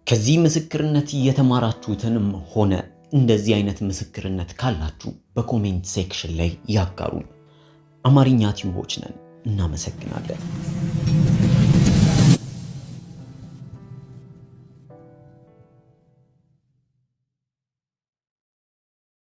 ከዚህ ምስክርነት የተማራችሁትንም ሆነ እንደዚህ አይነት ምስክርነት ካላችሁ በኮሜንት ሴክሽን ላይ ያጋሩን። አማርኛ ቲዩቦች ነን። እናመሰግናለን።